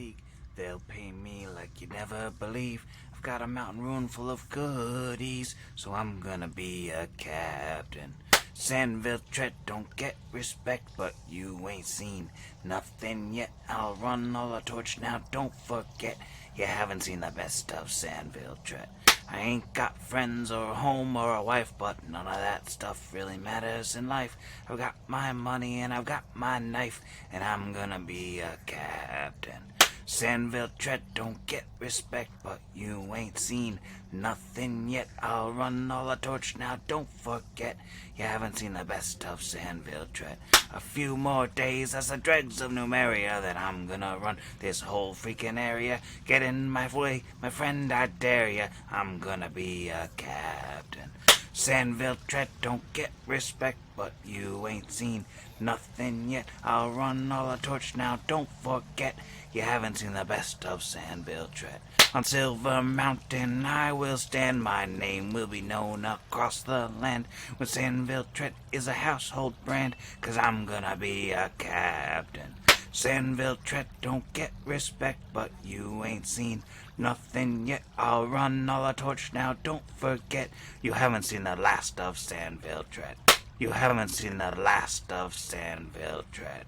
league. They'll pay me like you never believe. I've got a mountain room full of goodies, so I'm gonna be a captain. Sandville Tret don't get respect, but you ain't seen nothing yet. I'll run all the torch now, don't forget. You haven't seen the best of Sandville Tret. I ain't got friends or a home or a wife, but none of that stuff really matters in life. I've got my money and I've got my knife, and I'm gonna be a captain. Sandville Tret don't get respect, but you ain't seen nothing yet. I'll run all the torch now, don't forget. You haven't seen the best of Sandville Tret. A few more days as the dregs of Numeria, then I'm gonna run this whole freaking area. Get in my way, my friend, I dare ya. I'm gonna be a captain. Sandville Tret don't get respect, but you ain't seen nothing yet. I'll run all the torch now, don't forget. You haven't seen the best of Sandville Tret. On Silver Mountain I will stand, my name will be known across the land. When Sandville Tret is a household brand, 'cause I'm gonna be a captain. Sandville Tret don't get respect, but you ain't seen nothing yet. I'll run all the torch now, don't forget. You haven't seen the last of Sandville Tret. You haven't seen the last of Sandville Tret.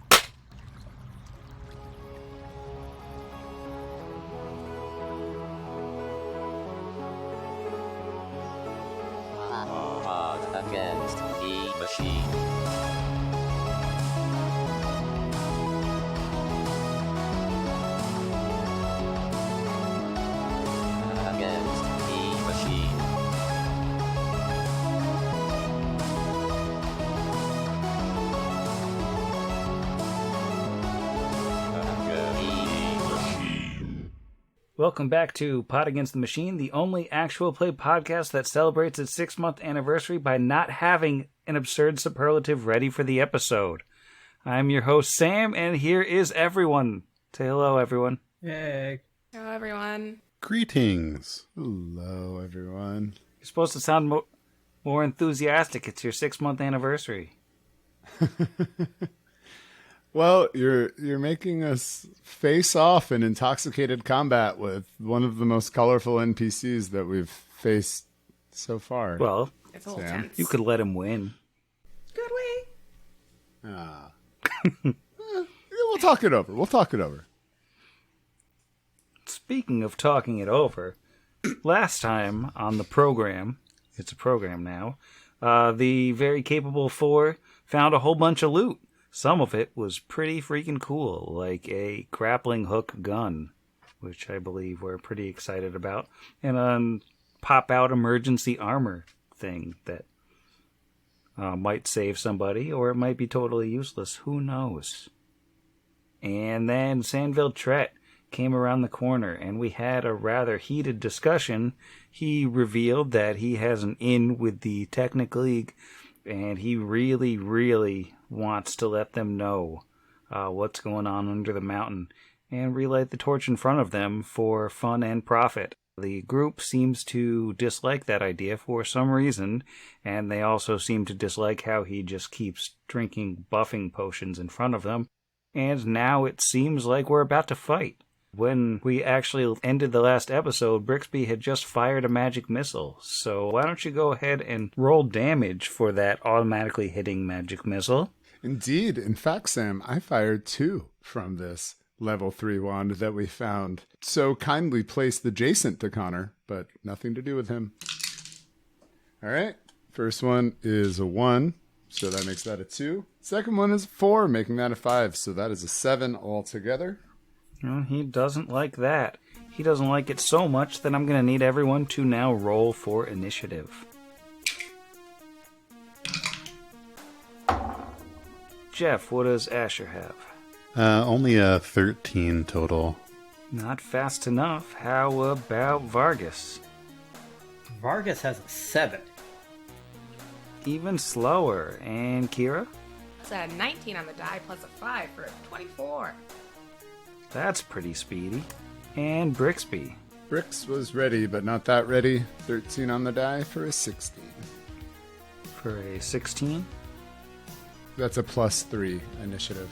Against the machine. Against the machine. Welcome back to Pod Against the Machine, the only actual play podcast that celebrates its 6-month anniversary by not having an absurd superlative ready for the episode. I'm your host, Sam, and here is everyone. Say hello, everyone. Hey. Hello, everyone. Greetings. Hello, everyone. You're supposed to sound more enthusiastic. It's your 6-month anniversary. Well, you're making us face off in intoxicated combat with one of the most colorful NPCs that we've faced so far. Well, It's a little Sam. tense. you could let him win. Good way. We'll talk it over. Speaking of talking it over, last time on the program, it's a program now, the very capable four found a whole bunch of loot. Some of it was pretty freaking cool, like a grappling hook gun, which I believe we're pretty excited about, and a pop-out emergency armor thing that might save somebody, or it might be totally useless. Who knows? And then Sandville Tret came around the corner, and we had a rather heated discussion. He revealed that he has an in with the Technic League, and he really, really wants to let them know what's going on under the mountain and relight the torch in front of them for fun and profit. The group seems to dislike that idea for some reason, and they also seem to dislike how he just keeps drinking buffing potions in front of them. And now it seems like we're about to fight. When we actually ended the last episode, Brixby had just fired a magic missile. So why don't you go ahead and roll damage for that automatically hitting magic missile? Indeed. In fact, Sam, I fired 2 from this level 3 wand that we found so kindly placed adjacent to Connor, but nothing to do with him. All right. First one is a 1, so that makes that a 2. Second one is 4, making that a 5, so that is a 7 altogether. Well, he doesn't like that. He doesn't like it so much that I'm going to need everyone to now roll for initiative. Jeff, what does Asher have? Only a 13 total. Not fast enough. How about Vargas? Vargas has a 7. Even slower. And Kira? It's a 19 on the die plus a 5 for a 24. That's pretty speedy. And Brixby? Brix was ready, but not that ready. 13 on the die for a 16. For a 16? That's a +3 initiative.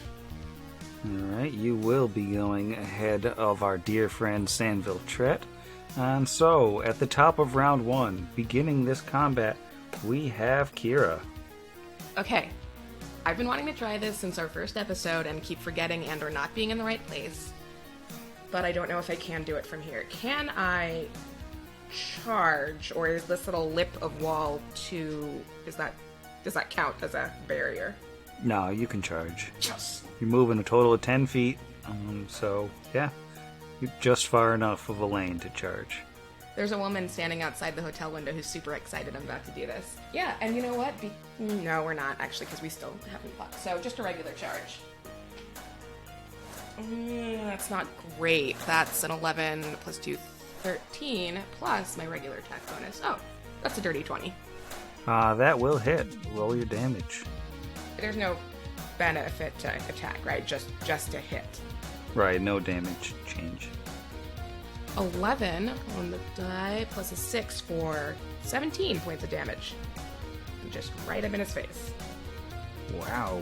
Alright, you will be going ahead of our dear friend Sandville Tret. And so, at the top of round 1, beginning this combat, we have Kira. Okay. I've been wanting to try this since our first episode and keep forgetting and or not being in the right place. But I don't know if I can do it from here. Can I charge, or is this little lip of wall does that count as a barrier? No, you can charge. Yes. You're moving a total of 10 feet, so yeah, you're just far enough of a lane to charge. There's a woman standing outside the hotel window who's super excited I'm about to do this. Yeah, and you know what? No, we're not, actually, because we still haven't fought. So, just a regular charge. That's not great. That's an 11 plus 2, 13, plus my regular attack bonus. Oh, that's a dirty 20. That will hit. Roll your damage. There's no benefit to attack, right? Just to hit. Right, no damage change. 11 on the die, plus a 6 for 17 points of damage. And just right up in his face. Wow.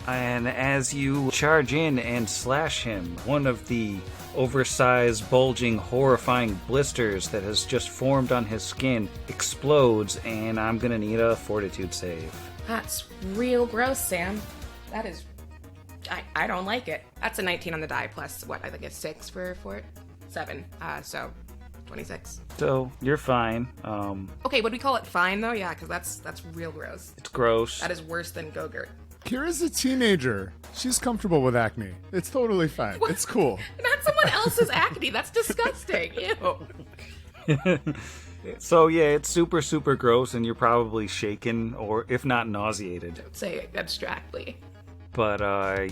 And as you charge in and slash him, one of the oversized, bulging, horrifying blisters that has just formed on his skin explodes, and I'm gonna need a fortitude save. That's real gross, Sam. That is... I don't like it. That's a 19 on the die, plus, what, I think it's 6 for it? 7. So, 26. So, you're fine. Okay, would we call it fine, though? Yeah, because that's real gross. It's gross. That is worse than Gogurt. Kira's a teenager. She's comfortable with acne. It's totally fine. It's cool. Not someone else's acne. That's disgusting. Ew. So yeah, it's super, super gross, and you're probably shaken, or if not nauseated. Say it abstractly. But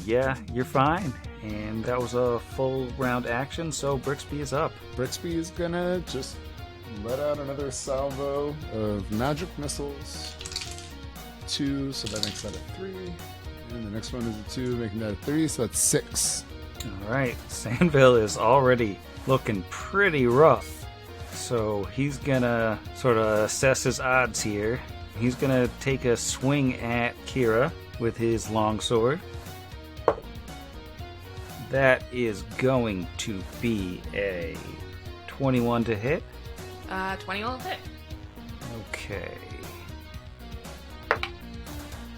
yeah, you're fine. And that was a full round action, so Brixby is up. Brixby is gonna just let out another salvo of magic missiles. 2, so that makes that a 3. And the next one is a 2, making that a 3, so that's 6. Alright, Sandville is already looking pretty rough. So he's gonna sort of assess his odds here. He's gonna take a swing at Kira with his longsword. That is going to be a 21 to hit. 20 will hit. Okay.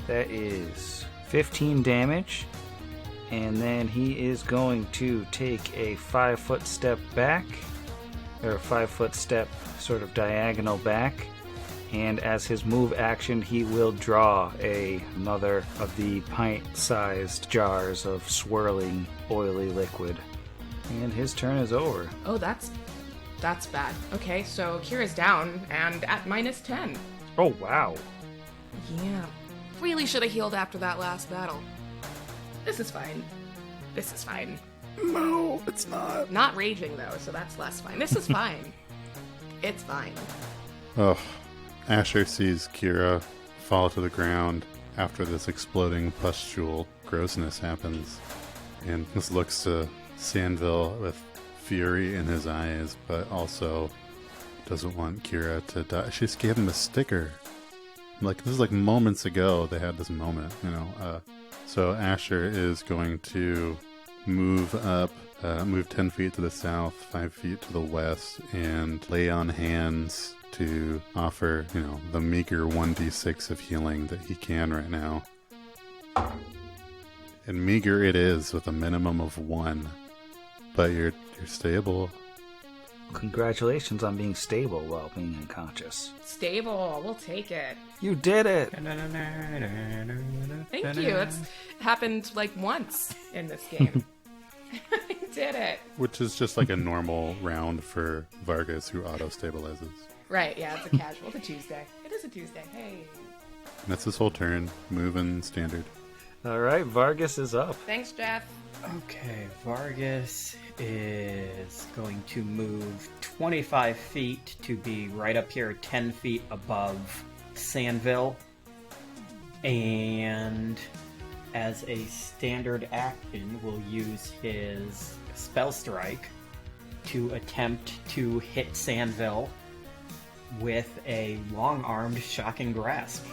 That is 15 damage. And then he is going to take a 5-foot step back, or a 5-foot step sort of diagonal back. And as his move action, he will draw another of the pint-sized jars of swirling, oily liquid. And his turn is over. Oh, that's bad. Okay, so Kira's down and at -10. Oh, wow. Yeah. Really should have healed after that last battle. This is fine. No, it's not. Not raging, though, so that's less fine. This is fine. It's fine. Oh, Asher sees Kira fall to the ground after this exploding pustule grossness happens, and just looks to Sandville with fury in his eyes, but also doesn't want Kira to die. She just gave him a sticker. Like, this is like moments ago they had this moment, you know. So Asher is going to move up, move 10 feet to the south, 5 feet to the west, and lay on hands to offer, you know, the meager 1d6 of healing that he can right now. And meager it is with a minimum of 1. But you're stable. Congratulations on being stable while being unconscious. Stable. We'll take it. You did it! Thank you. It's happened like once in this game. I did it. Which is just like a normal round for Vargas, who auto-stabilizes. Right, yeah, it's a casual. It's a Tuesday. It is a Tuesday. Hey. And that's his whole turn. Moving standard. Alright, Vargas is up. Thanks, Jeff. Okay, Vargas is going to move 25 feet to be right up here, 10 feet above Sandville. And as a standard action, will use his Spell Strike to attempt to hit Sandville with a long-armed Shocking Grasp.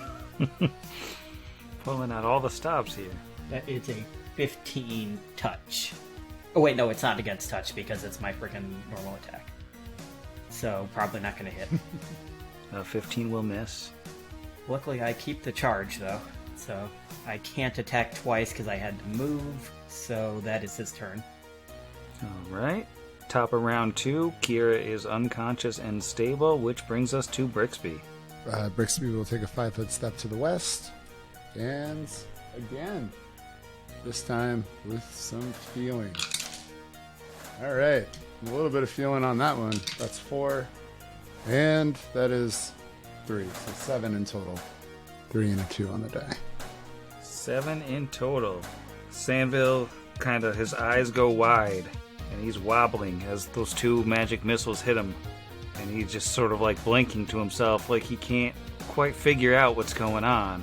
Pulling out all the stops here. That is a 15 touch. Oh wait, no, it's not against touch because it's my freaking normal attack. So probably not going to hit. 15 will miss. Luckily, I keep the charge though, so I can't attack twice because I had to move. So that is his turn. All right. Top of round 2, Kira is unconscious and stable, which brings us to Brixby. Brixby will take a 5-foot step to the west. And again, this time with some feeling. All right. A little bit of feeling on that one. That's 4. And that is 3. So 7 in total. 3 and a 2 on the die. 7 in total. Sandville, kind of, his eyes go wide, and he's wobbling as those 2 magic missiles hit him. And he's just sort of like blinking to himself, like he can't quite figure out what's going on.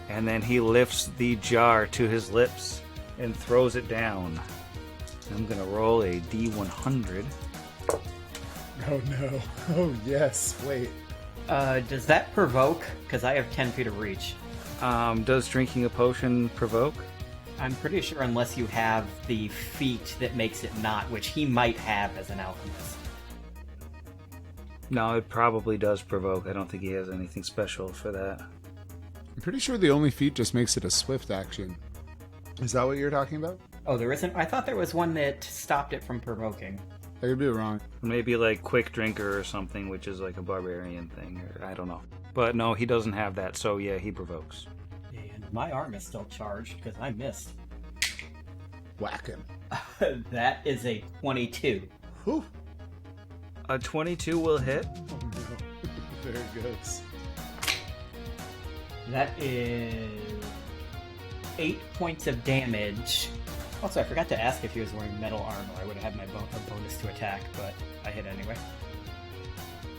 And then he lifts the jar to his lips and throws it down. I'm going to roll a D100. Oh no. Oh yes. Wait. Does that provoke? Because I have 10 feet of reach. Does drinking a potion provoke? I'm pretty sure unless you have the feat that makes it not, which he might have as an alchemist. No, it probably does provoke. I don't think he has anything special for that. I'm pretty sure the only feat just makes it a swift action. Is that what you're talking about? Oh, there isn't? I thought there was one that stopped it from provoking. I could be wrong. Maybe like Quick Drinker or something, which is like a barbarian thing, or I don't know. But no, he doesn't have that, so yeah, he provokes. And my arm is still charged because I missed. Whack him. That is a 22. Whew. A 22 will hit. Oh no. There it goes. That is 8 points of damage. Also, I forgot to ask if he was wearing metal armor. I would have had my a bonus to attack, but I hit anyway.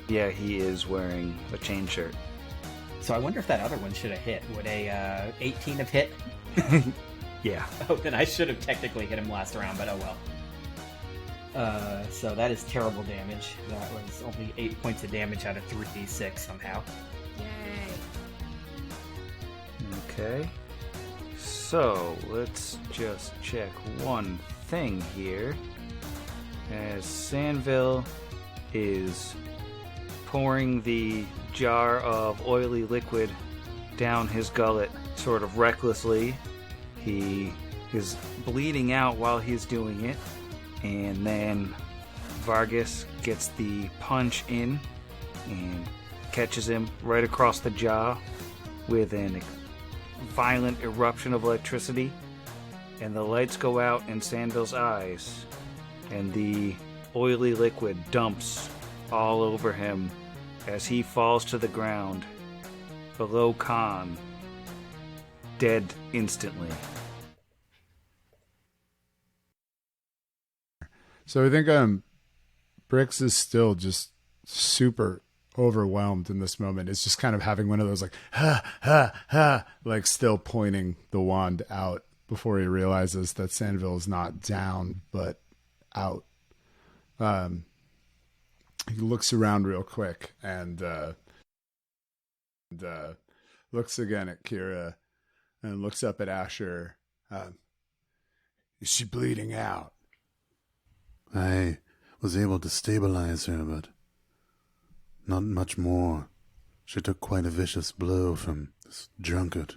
Yeah, he is wearing a chain shirt. So I wonder if that other one should have hit. Would a 18 have hit? Yeah. Oh, then I should have technically hit him last round, but oh well. So that is terrible damage. That was only 8 points of damage out of 3d6 somehow. Yay. Okay. So, let's just check one thing here. As Sandville is pouring the jar of oily liquid down his gullet sort of recklessly. He is bleeding out while he's doing it. And then Vargas gets the punch in and catches him right across the jaw with an violent eruption of electricity, and the lights go out in Sandville's eyes, and the oily liquid dumps all over him as he falls to the ground below Khan, dead instantly. So I think Brix is still just super overwhelmed in this moment. It's just kind of having one of those like ha ha ha, like still pointing the wand out before he realizes that Sandville is not down but out. He looks around real quick and looks again at Kira and looks up at Asher. Is she bleeding out? I was able to stabilize her, but not much more. She took quite a vicious blow from this drunkard.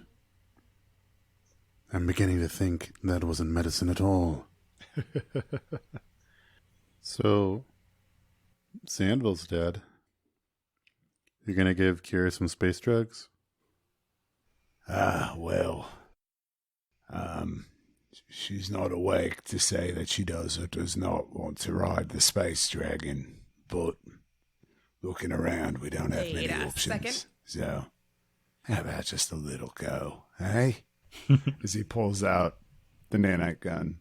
I'm beginning to think that wasn't medicine at all. So, Sandville's dead. You're gonna give Kira some space drugs? Well, she's not awake to say that she does or does not want to ride the space dragon, but looking around, we don't have Wait many a options. second. So, how about just a little go, eh? As he pulls out the nanite gun.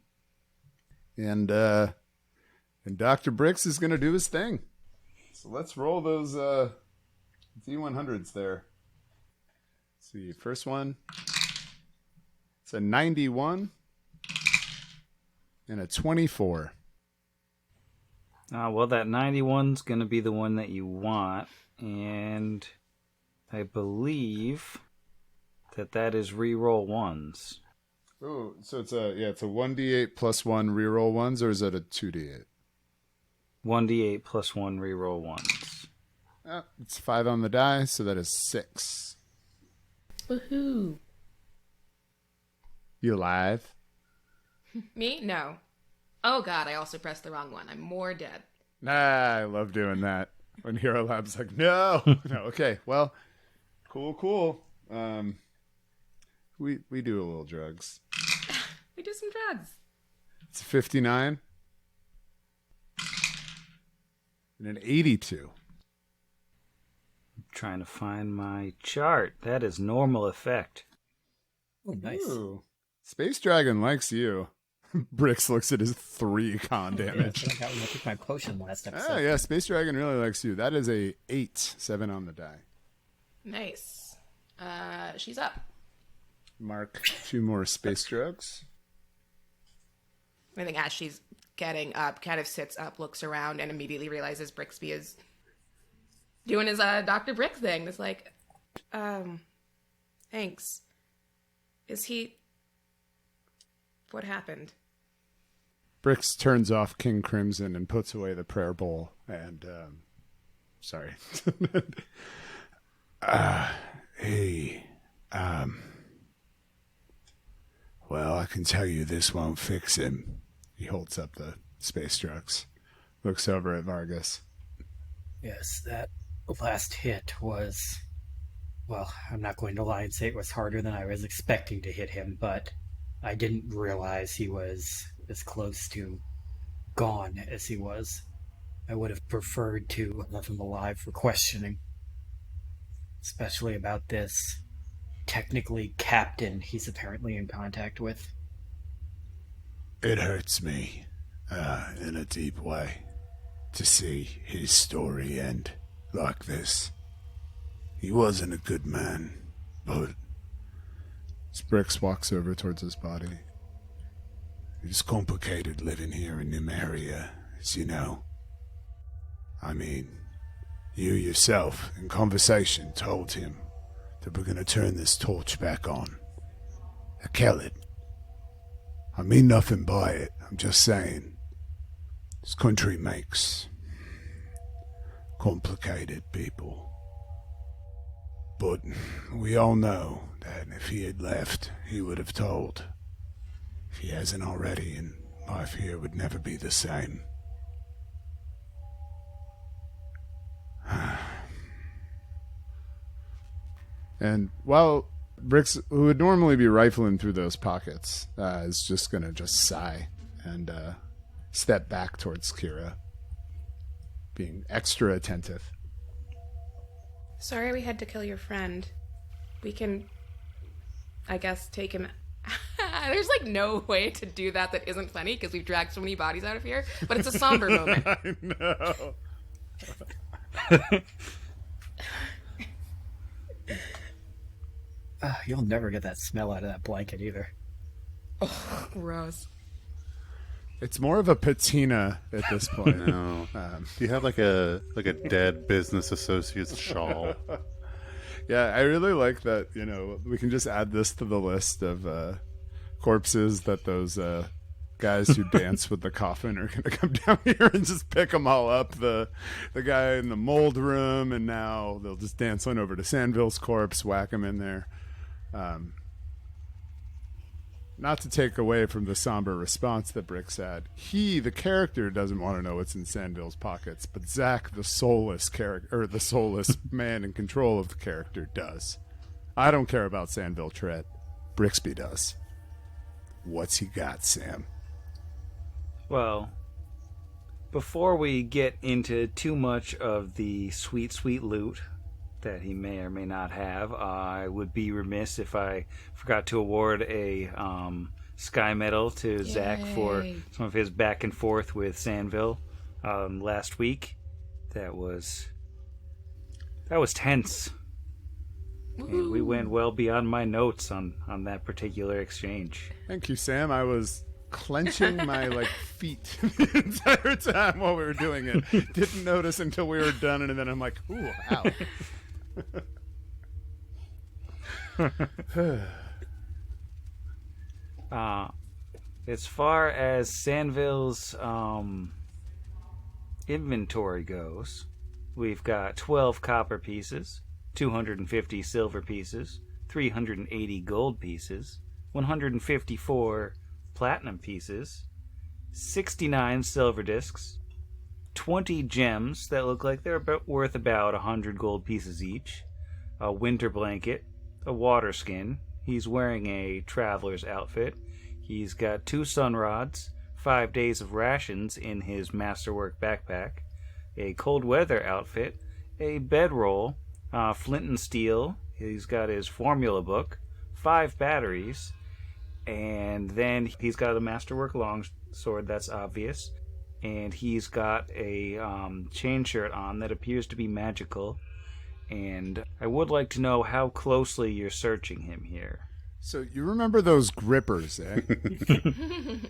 And Dr. Brix is going to do his thing. So let's roll those D100s there. Let's see, first one. It's a 91 and a 24. Well, that 91's going to be the one that you want, and I believe that is re-roll ones. Oh, so it's a 1d8 plus 1 reroll ones, or is it a 2d8? 1d8 plus 1 reroll ones. It's 5 on the die, so that is 6. Woohoo! You alive? Me? No. Oh god, I also pressed the wrong one. I'm more dead. Nah, I love doing that. When Hero Lab's like, no! No, okay, well, cool. We do a little drugs. We do some drugs. It's a 59. And an 82. I'm trying to find my chart. That is normal effect. Oh, nice. Ooh. Space Dragon likes you. Brix looks at his 3 con Yeah, damage. that's what I got when I took my potion last episode. Oh, yeah, Space Dragon really likes you. That is a 8, 7 on the die. Nice. She's up. Mark 2 more space drugs. I think as she's getting up, kind of sits up, looks around, and immediately realizes Brixby is doing his Dr. Brick thing. It's like, thanks. Is he... What happened? Brix turns off King Crimson and puts away the prayer bowl. And, sorry. Hey, well, I can tell you this won't fix him. He holds up the space drugs, looks over at Vargas. Yes, that last hit was... Well, I'm not going to lie and say it was harder than I was expecting to hit him, but I didn't realize he was as close to gone as he was. I would have preferred to have him alive for questioning. Especially about this technically captain he's apparently in contact with. It hurts me, in a deep way, to see his story end like this. He wasn't a good man, but... Brix walks over towards his body. It's complicated living here in Nymeria, as you know. I mean, you yourself, in conversation, told him that we're going to turn this torch back on. Kill it. I mean nothing by it. I'm just saying. This country makes complicated people. But we all know that if he had left, he would have told. If he hasn't already, and life here would never be the same. And while Brix, who would normally be rifling through those pockets, is just going to just sigh and step back towards Kira, being extra attentive. Sorry we had to kill your friend. We can, I guess, take him... There's like no way to do that isn't funny because we've dragged so many bodies out of here, but it's a somber moment. I know. You'll never get that smell out of that blanket either. Oh, gross. It's more of a patina at this point. No. Do you have like a dead business associate's shawl? Yeah, I really like that, we can just add this to the list of corpses that those guys who dance with the coffin are going to come down here and just pick them all up. The guy in the mold room, and now they'll just dance on over to Sandville's corpse, whack him in there. Not to take away from the somber response that Brix had. He, the character, doesn't want to know what's in Sandville's pockets, but Zach, the soulless character, or the soulless man in control of the character, does. I don't care about Sandville Tret. Brixby does. What's he got, Sam? Well, before we get into too much of the sweet, sweet loot that he may or may not have, I would be remiss if I forgot to award a Sky Medal to Zach for some of his back and forth with Sandville last week. That was tense. And we went well beyond my notes on that particular exchange. Thank you, Sam. I was clenching my feet the entire time while we were doing it. Didn't notice until we were done, and then I'm like, ooh, ow. As far as Sandville's inventory goes, we've got 12 copper pieces, 250 silver pieces, 380 gold pieces, 154 platinum pieces, 69 silver discs, 20 gems that look like they're worth about 100 gold pieces each, a winter blanket, a water skin. He's wearing a traveler's outfit. He's got 2 sun rods, 5 days of rations in his masterwork backpack, a cold weather outfit, a bedroll, flint and steel. He's got his formula book, 5 batteries, and then he's got a masterwork longsword, that's obvious, and he's got a chain shirt on that appears to be magical. And I would like to know how closely you're searching him here. So you remember those grippers, eh?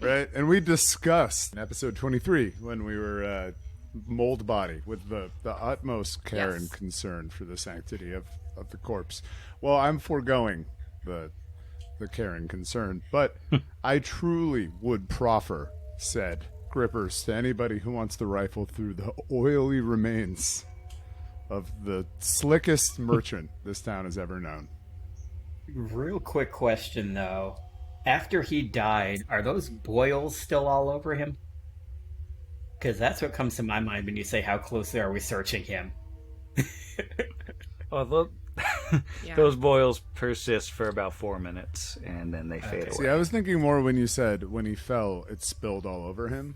Right? And we discussed in episode 23 when we were mold body with the utmost care and concern for the sanctity of the corpse. Well, I'm foregoing the care and concern, but I truly would proffer said grippers to anybody who wants to rifle through the oily remains of the slickest merchant this town has ever known. Real quick question, though. After he died, are those boils still all over him? Because that's what comes to my mind when you say how closely are we searching him. Oh, look. Yeah. Those boils persist for about 4 minutes, and then they fade away. See, I was thinking more when you said when he fell, it spilled all over him.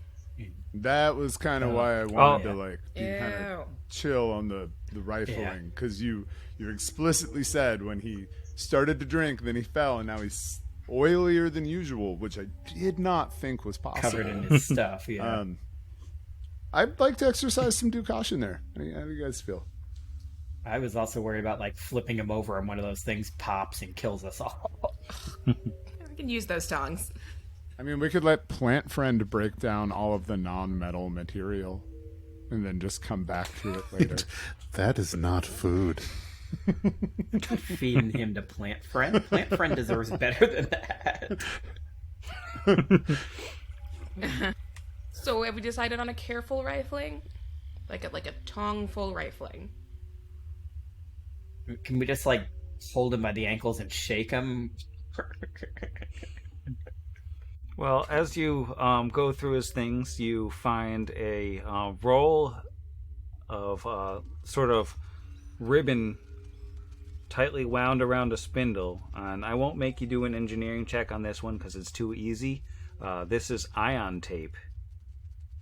That was kind of why I wanted to be kind of chill on the rifling, because you explicitly said when he started to drink, then he fell, and now he's oilier than usual, which I did not think was possible. Covered in his stuff, I'd like to exercise some due caution there. How do you guys feel? I was also worried about flipping him over and one of those things pops and kills us all. We can use those tongs. I mean, we could let Plant Friend break down all of the non-metal material and then just come back to it later. That is not food. Feeding him to Plant Friend? Plant Friend deserves better than that. So have we decided on a careful rifling? Like a tong-full rifling? Can we just hold him by the ankles and shake him? Well, as you go through his things, you find a roll of sort of ribbon tightly wound around a spindle. And I won't make you do an engineering check on this one because it's too easy. This is ion tape.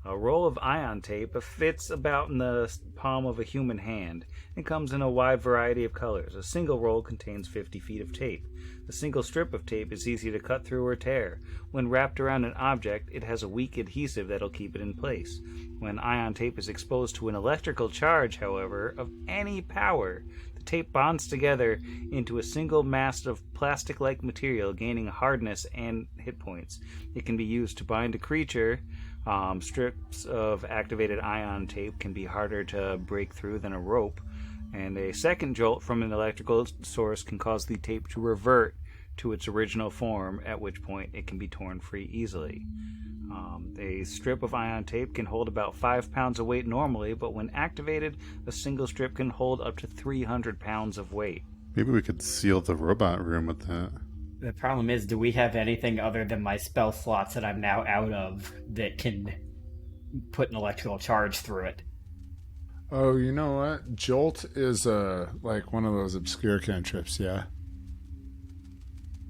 A roll of ion tape fits about in the palm of a human hand. It comes in a wide variety of colors. A single roll contains 50 feet of tape. A single strip of tape is easy to cut through or tear. When wrapped around an object, it has a weak adhesive that'll keep it in place. When ion tape is exposed to an electrical charge, however, of any power, the tape bonds together into a single mass of plastic-like material, gaining hardness and hit points. It can be used to bind a creature. Strips of activated ion tape can be harder to break through than a rope, and a second jolt from an electrical source can cause the tape to revert to its original form, at which point it can be torn free easily. A strip of ion tape can hold about 5 pounds of weight normally, but when activated, a single strip can hold up to 300 pounds of weight. Maybe we could seal the robot room with that. The problem is, do we have anything other than my spell slots that I'm now out of that can put an electrical charge through it? Oh, you know what? Jolt is one of those obscure cantrips, yeah.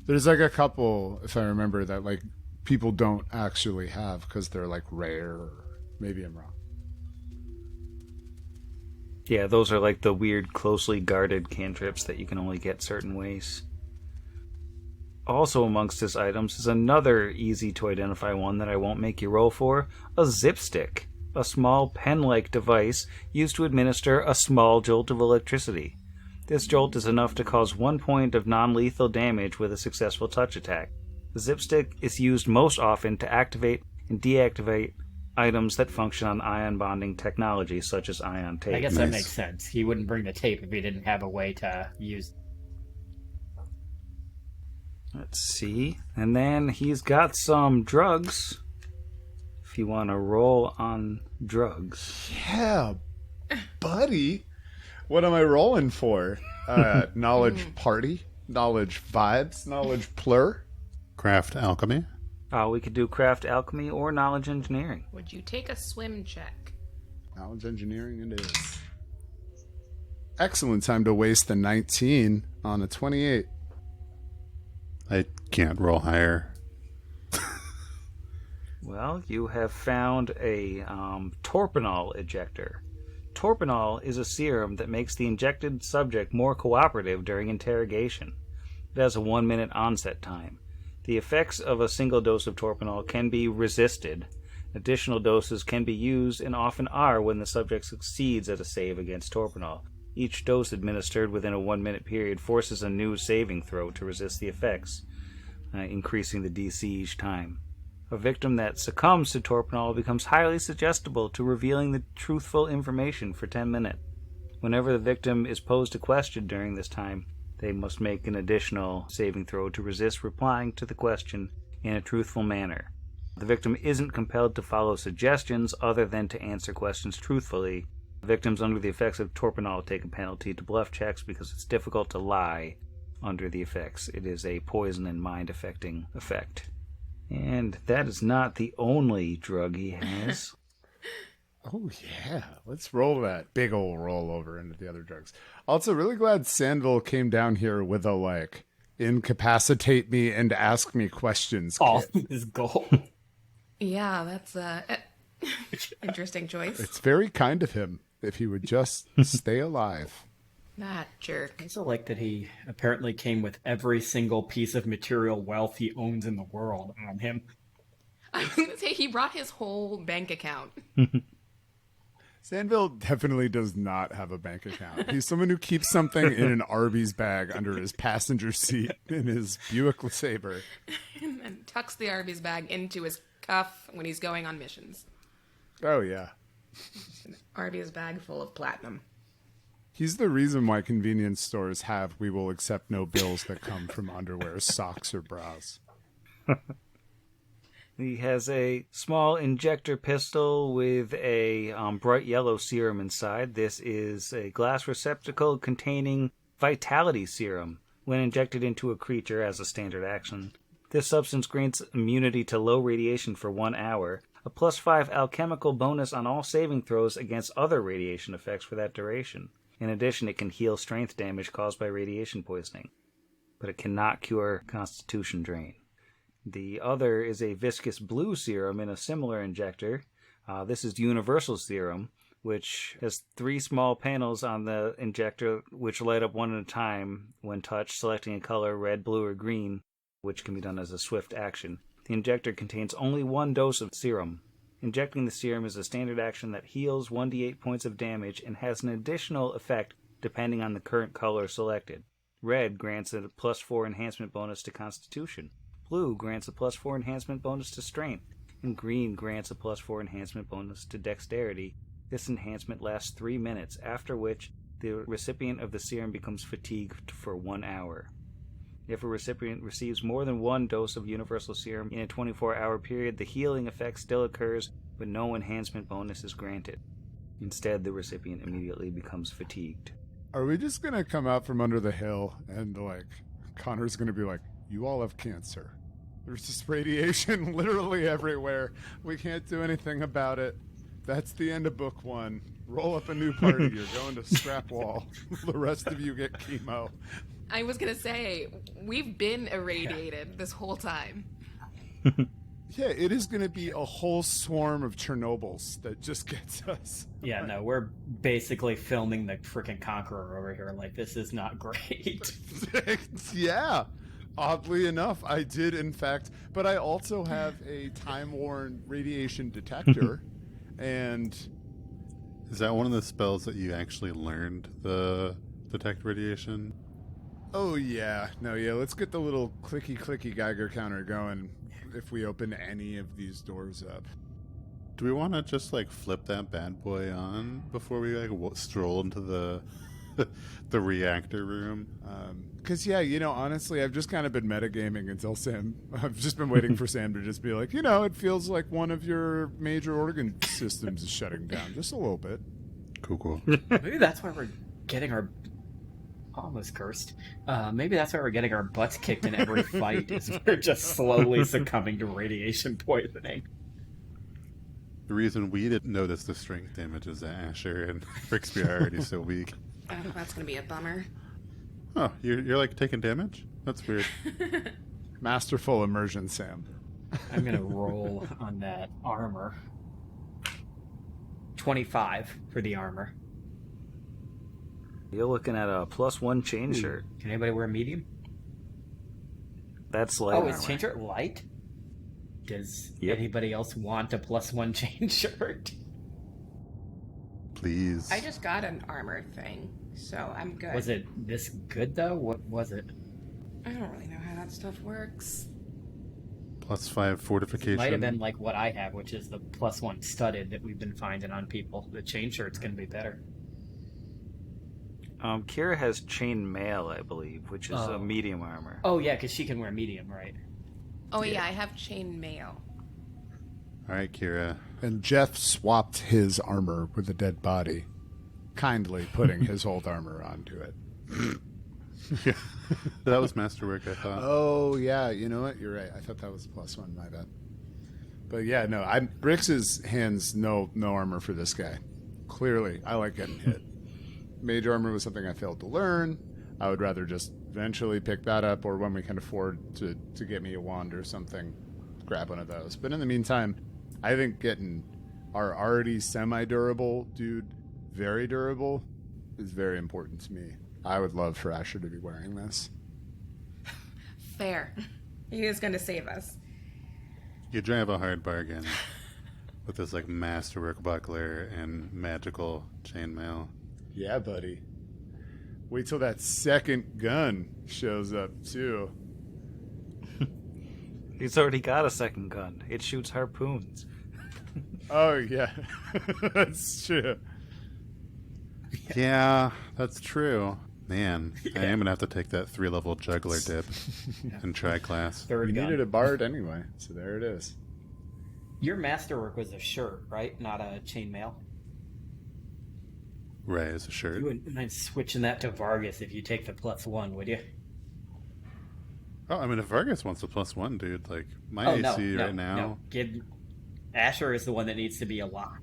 There's a couple, if I remember, that people don't actually have because they're rare, or maybe I'm wrong. Yeah, those are the weird, closely guarded cantrips that you can only get certain ways. Also amongst his items is another easy-to-identify one that I won't make you roll for, a zip stick, a small pen-like device used to administer a small jolt of electricity. This jolt is enough to cause 1 point of non-lethal damage with a successful touch attack. The zip stick is used most often to activate and deactivate items that function on ion bonding technology, such as ion tape. I guess that makes sense. He wouldn't bring the tape if he didn't have a way to use. Let's see. And then he's got some drugs. If you want to roll on drugs. Yeah, buddy. What am I rolling for? Knowledge party? Knowledge vibes? Knowledge plur? Craft alchemy. We could do craft alchemy or knowledge engineering. Would you take a swim check? Knowledge engineering it is. Excellent time to waste the 19 on a 28. I can't roll higher. Well, you have found a torpinol ejector. Torpinol is a serum that makes the injected subject more cooperative during interrogation. It has a 1-minute onset time. The effects of a single dose of torpinol can be resisted. Additional doses can be used and often are when the subject succeeds at a save against torpinol. Each dose administered within a 1-minute period forces a new saving throw to resist the effects, increasing the DC each time. A victim that succumbs to torpinol becomes highly suggestible to revealing the truthful information for 10 minutes. Whenever the victim is posed a question during this time, they must make an additional saving throw to resist replying to the question in a truthful manner. The victim isn't compelled to follow suggestions other than to answer questions truthfully. Victims under the effects of torpinol take a penalty to bluff checks because it's difficult to lie under the effects. It is a poison and mind-affecting effect. And that is not the only drug he has. Oh, yeah. Let's roll that big old rollover into the other drugs. Also, really glad Sandville came down here with a, incapacitate me and ask me questions All kit. his goal. Yeah, that's a interesting choice. It's very kind of him if he would just stay alive. That jerk. I also like that he apparently came with every single piece of material wealth he owns in the world on him. I was gonna say he brought his whole bank account. Sandville definitely does not have a bank account. He's someone who keeps something in an Arby's bag under his passenger seat in his Buick LeSabre. And tucks the Arby's bag into his cuff when he's going on missions. Oh, yeah. Arby's bag full of platinum. He's the reason why convenience stores have "we will accept no bills that come from underwear, socks, or bras." He has a small injector pistol with a bright yellow serum inside. This is a glass receptacle containing vitality serum. When injected into a creature as a standard action, this substance grants immunity to low radiation for 1 hour, a +5 alchemical bonus on all saving throws against other radiation effects for that duration. In addition, it can heal strength damage caused by radiation poisoning, but it cannot cure constitution drain. The other is a viscous blue serum in a similar injector. This is universal serum, which has 3 small panels on the injector which light up one at a time when touched, selecting a color red, blue, or green, which can be done as a swift action. The injector contains only 1 dose of serum. Injecting the serum is a standard action that heals 1d8 points of damage and has an additional effect depending on the current color selected. Red grants a +4 enhancement bonus to Constitution. Blue grants a +4 enhancement bonus to Strength. And green grants a +4 enhancement bonus to Dexterity. This enhancement lasts 3 minutes, after which the recipient of the serum becomes fatigued for 1 hour. If a recipient receives more than 1 dose of universal serum in a 24-hour period, the healing effect still occurs, but no enhancement bonus is granted. Instead, the recipient immediately becomes fatigued. Are we just going to come out from under the hill and, Connor's going to be like, "You all have cancer. There's just radiation literally everywhere. We can't do anything about it. That's the end of book 1. Roll up a new party. You're going to scrap wall. The rest of you get chemo." I was gonna say, we've been irradiated this whole time. Yeah, it is going to be a whole swarm of Chernobyls that just gets us. Yeah, no, we're basically filming the freaking Conqueror over here. This is not great. Yeah. Oddly enough, I did, in fact. But I also have a time-worn radiation detector. And Is that one of the spells that you actually learned, the detect radiation? oh, yeah. No, yeah, let's get the little clicky Geiger counter going if we open any of these doors up. Do we want to just flip that bad boy on before we stroll into the the reactor room. Because, honestly, I've just kind of been metagaming until Sam. I've just been waiting for Sam to just be like, it feels like one of your major organ systems is shutting down just a little bit. Cool. Maybe that's why we're getting our... Almost cursed. Maybe that's why we're getting our butts kicked in every fight, is we're just slowly succumbing to radiation poisoning. The reason we didn't notice the strength damage is that Asher and Brixby are already so weak. Oh, that's gonna be a bummer. Oh, you're like taking damage? That's weird. Masterful immersion, Sam. I'm gonna roll on that armor. 25 for the armor. You're looking at a +1 chain shirt. Can anybody wear medium? That's light Oh, armor. is chain shirt light? Does Yep. anybody else want a +1 chain shirt? Please. I just got an armor thing, so I'm good. Was it this good though? What was it? I don't really know how that stuff works. +5 fortification. It might have been like what I have, which is the +1 studded that we've been finding on people. The chain shirt's gonna be better. Kira has chain mail, I believe, which is a medium armor. Oh yeah, because she can wear medium, right? Oh yeah, I have chain mail. All right, Kira. And Jeff swapped his armor with a dead body, kindly putting his old armor onto it. That was masterwork, I thought. Oh, yeah, you know what? You're right. I thought that was +1, my bad. But yeah, no, Brix's hands, no armor for this guy. Clearly, I like getting hit. Mage armor was something I failed to learn. I would rather just eventually pick that up, or when we can afford to get me a wand or something, grab one of those. But in the meantime, I think getting our already semi-durable dude very durable is very important to me. I would love for Asher to be wearing this. Fair. He is going to save us. You drive a hard bargain with this like masterwork buckler and magical chainmail. Yeah, buddy. Wait till that second gun shows up, too. He's already got a second gun. It shoots harpoons. Oh, yeah. That's true. Yeah, that's true. Man, I am going to have to take that 3-level juggler dip and try class. Third We gun. needed a bard anyway, so there it is. Your masterwork was a shirt, right? Not a chainmail. Ray is a shirt. You wouldn't mind switching that to Vargas if you take the +1, would you? Oh, I mean, if Vargas wants a +1, dude, like, my AC right now... No. Asher is the one that needs to be alive.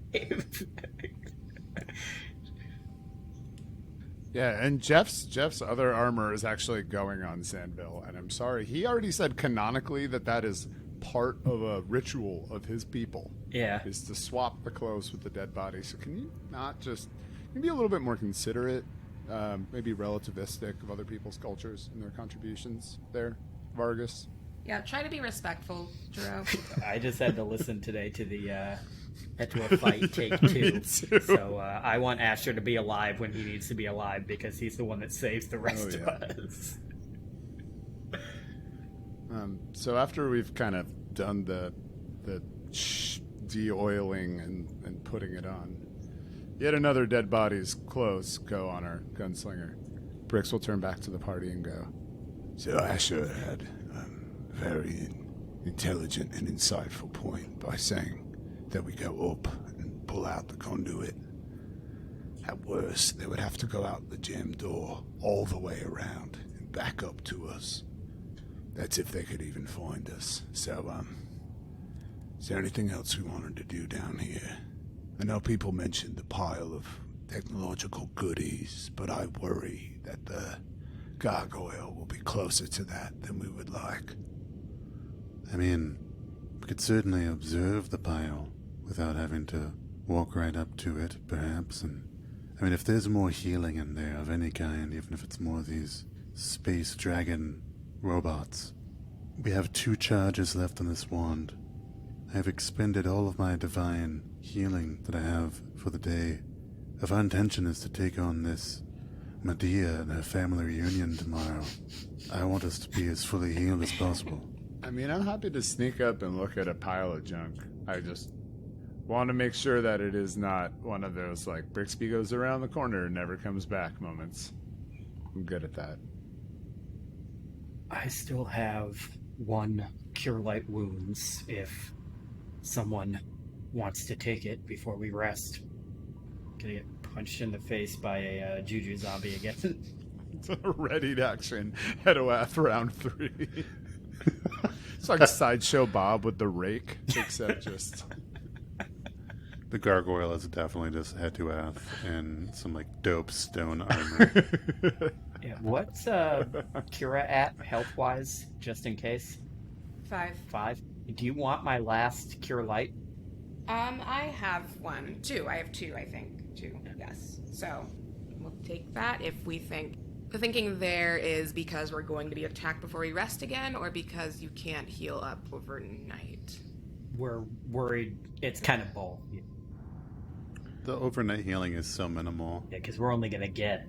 Yeah, and Jeff's other armor is actually going on Sandville, and I'm sorry. He already said canonically that is part of a ritual of his people. Yeah. Is to swap the clothes with the dead body. So can you not just... Can you be a little bit more considerate, maybe relativistic of other people's cultures and their contributions there, Vargas? Yeah, try to be respectful, Jero. I just had to listen today to the Head to a Fight Take 2. Me too. So I want Asher to be alive when he needs to be alive because he's the one that saves the rest of us. So after we've kind of done the de-oiling and putting it on, yet another dead body's clothes go on our gunslinger. Brix will turn back to the party and go, "So Asher had a very intelligent and insightful point by saying that we go up and pull out the conduit. At worst, they would have to go out the gem door all the way around and back up to us. That's if they could even find us. So, is there anything else we wanted to do down here? I know people mentioned the pile of technological goodies, but I worry that the gargoyle will be closer to that than we would like." I mean, we could certainly observe the pile without having to walk right up to it, perhaps. And I mean, if there's more healing in there of any kind, even if it's more of these space dragon robots. We have 2 charges left on this wand. I have expended all of my divine healing that I have for the day. If our intention is to take on this Medea and her family reunion tomorrow, I want us to be as fully healed as possible. I mean, I'm happy to sneak up and look at a pile of junk. I just Want to make sure that it is not one of those, like, Brixby goes around the corner and never comes back moments. I'm good at that. I still have 1 Cure Light Wounds if someone wants to take it before we rest. Gonna get punched in the face by a Juju zombie again. It's a readied action. Hedoath round 3. It's like Sideshow Bob with the rake, except just... The gargoyle is definitely just Hetuath and some like dope stone armor. Yeah, what's Kira at health-wise, just in case? 5. 5? Do you want my last Cure Light? I have 1. 2. I have 2, I think. 2, yes. So, we'll take that if we think... The thinking there is because we're going to be attacked before we rest again, or because you can't heal up overnight? We're worried it's kind of both. The overnight healing is so minimal. Yeah, because we're only going to get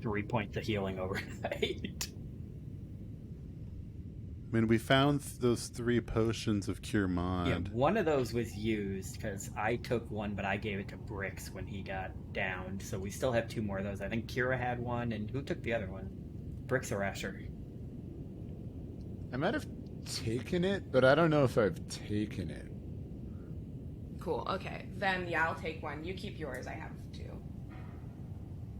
3 points of healing overnight. I mean, we found those 3 potions of Cure Mod. Yeah, one of those was used because I took one, but I gave it to Brix when he got downed. So we still have 2 more of those. I think Kira had one, and who took the other one? Brix or Asher? I might have taken it, but I don't know if I've taken it. Cool, okay. Then, yeah, I'll take 1. You keep yours, I have 2.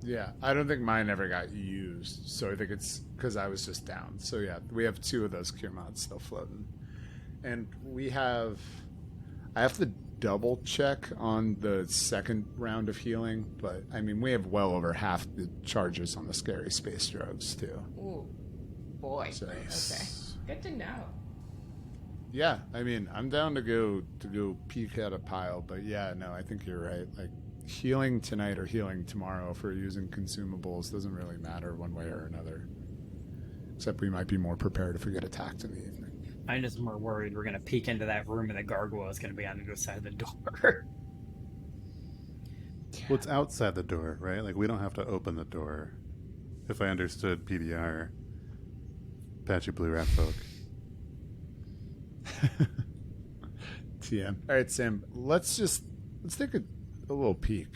Yeah, I don't think mine ever got used, so I think it's because I was just down. So yeah, we have 2 of those cure mods still floating. And I have to double check on the second round of healing, but I mean, we have well over half the charges on the scary space droves too. Ooh, boy. So, Okay, good to know. yeah, I mean, I'm down to go peek at a pile, but yeah, no, I think you're right. Like, healing tonight or healing tomorrow if we're using consumables doesn't really matter one way or another. Except we might be more prepared if we get attacked in the evening. I'm just more worried we're going to peek into that room and the gargoyle is going to be on the other side of the door. Well, it's outside the door, right? Like, we don't have to open the door. If I understood PBR. Patchy Blue Rat Folk. TM. All right, Sam, let's take a little peek.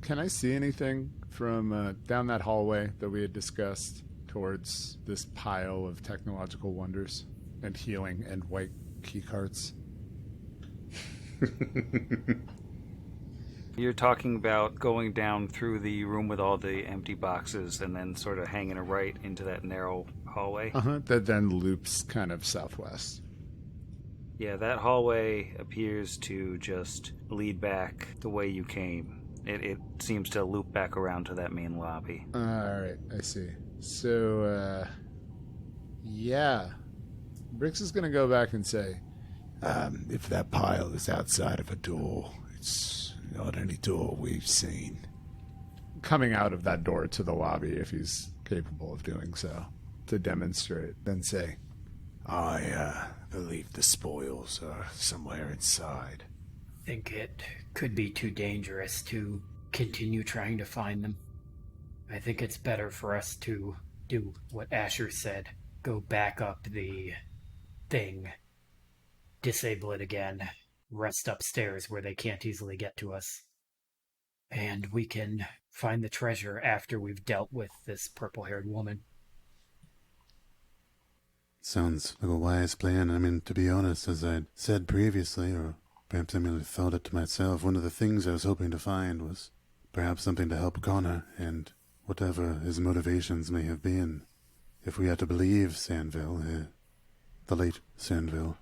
Can I see anything from down that hallway that we had discussed towards this pile of technological wonders and healing and white key cards? You're talking about going down through the room with all the empty boxes and then sort of hanging a right into that narrow hallway? That then loops kind of southwest. Yeah, that hallway appears to just lead back the way you came. It seems to loop back around to that main lobby. All right, I see. So, yeah. Brix is going to go back and say, if that pile is outside of a door, it's not any door we've seen. Coming out of that door to the lobby, if he's capable of doing so, to demonstrate, then say, I believe the spoils are somewhere inside. I think it could be too dangerous to continue trying to find them. I think it's better for us to do what Asher said. Go back up the thing, disable it again, rest upstairs where they can't easily get to us. And we can find the treasure after we've dealt with this purple-haired woman. Sounds like a wise plan. I mean, to be honest, as I said previously, or perhaps I merely thought it to myself, one of the things I was hoping to find was perhaps something to help Connor, and whatever his motivations may have been. If we had to believe Sandville, the late Sandville,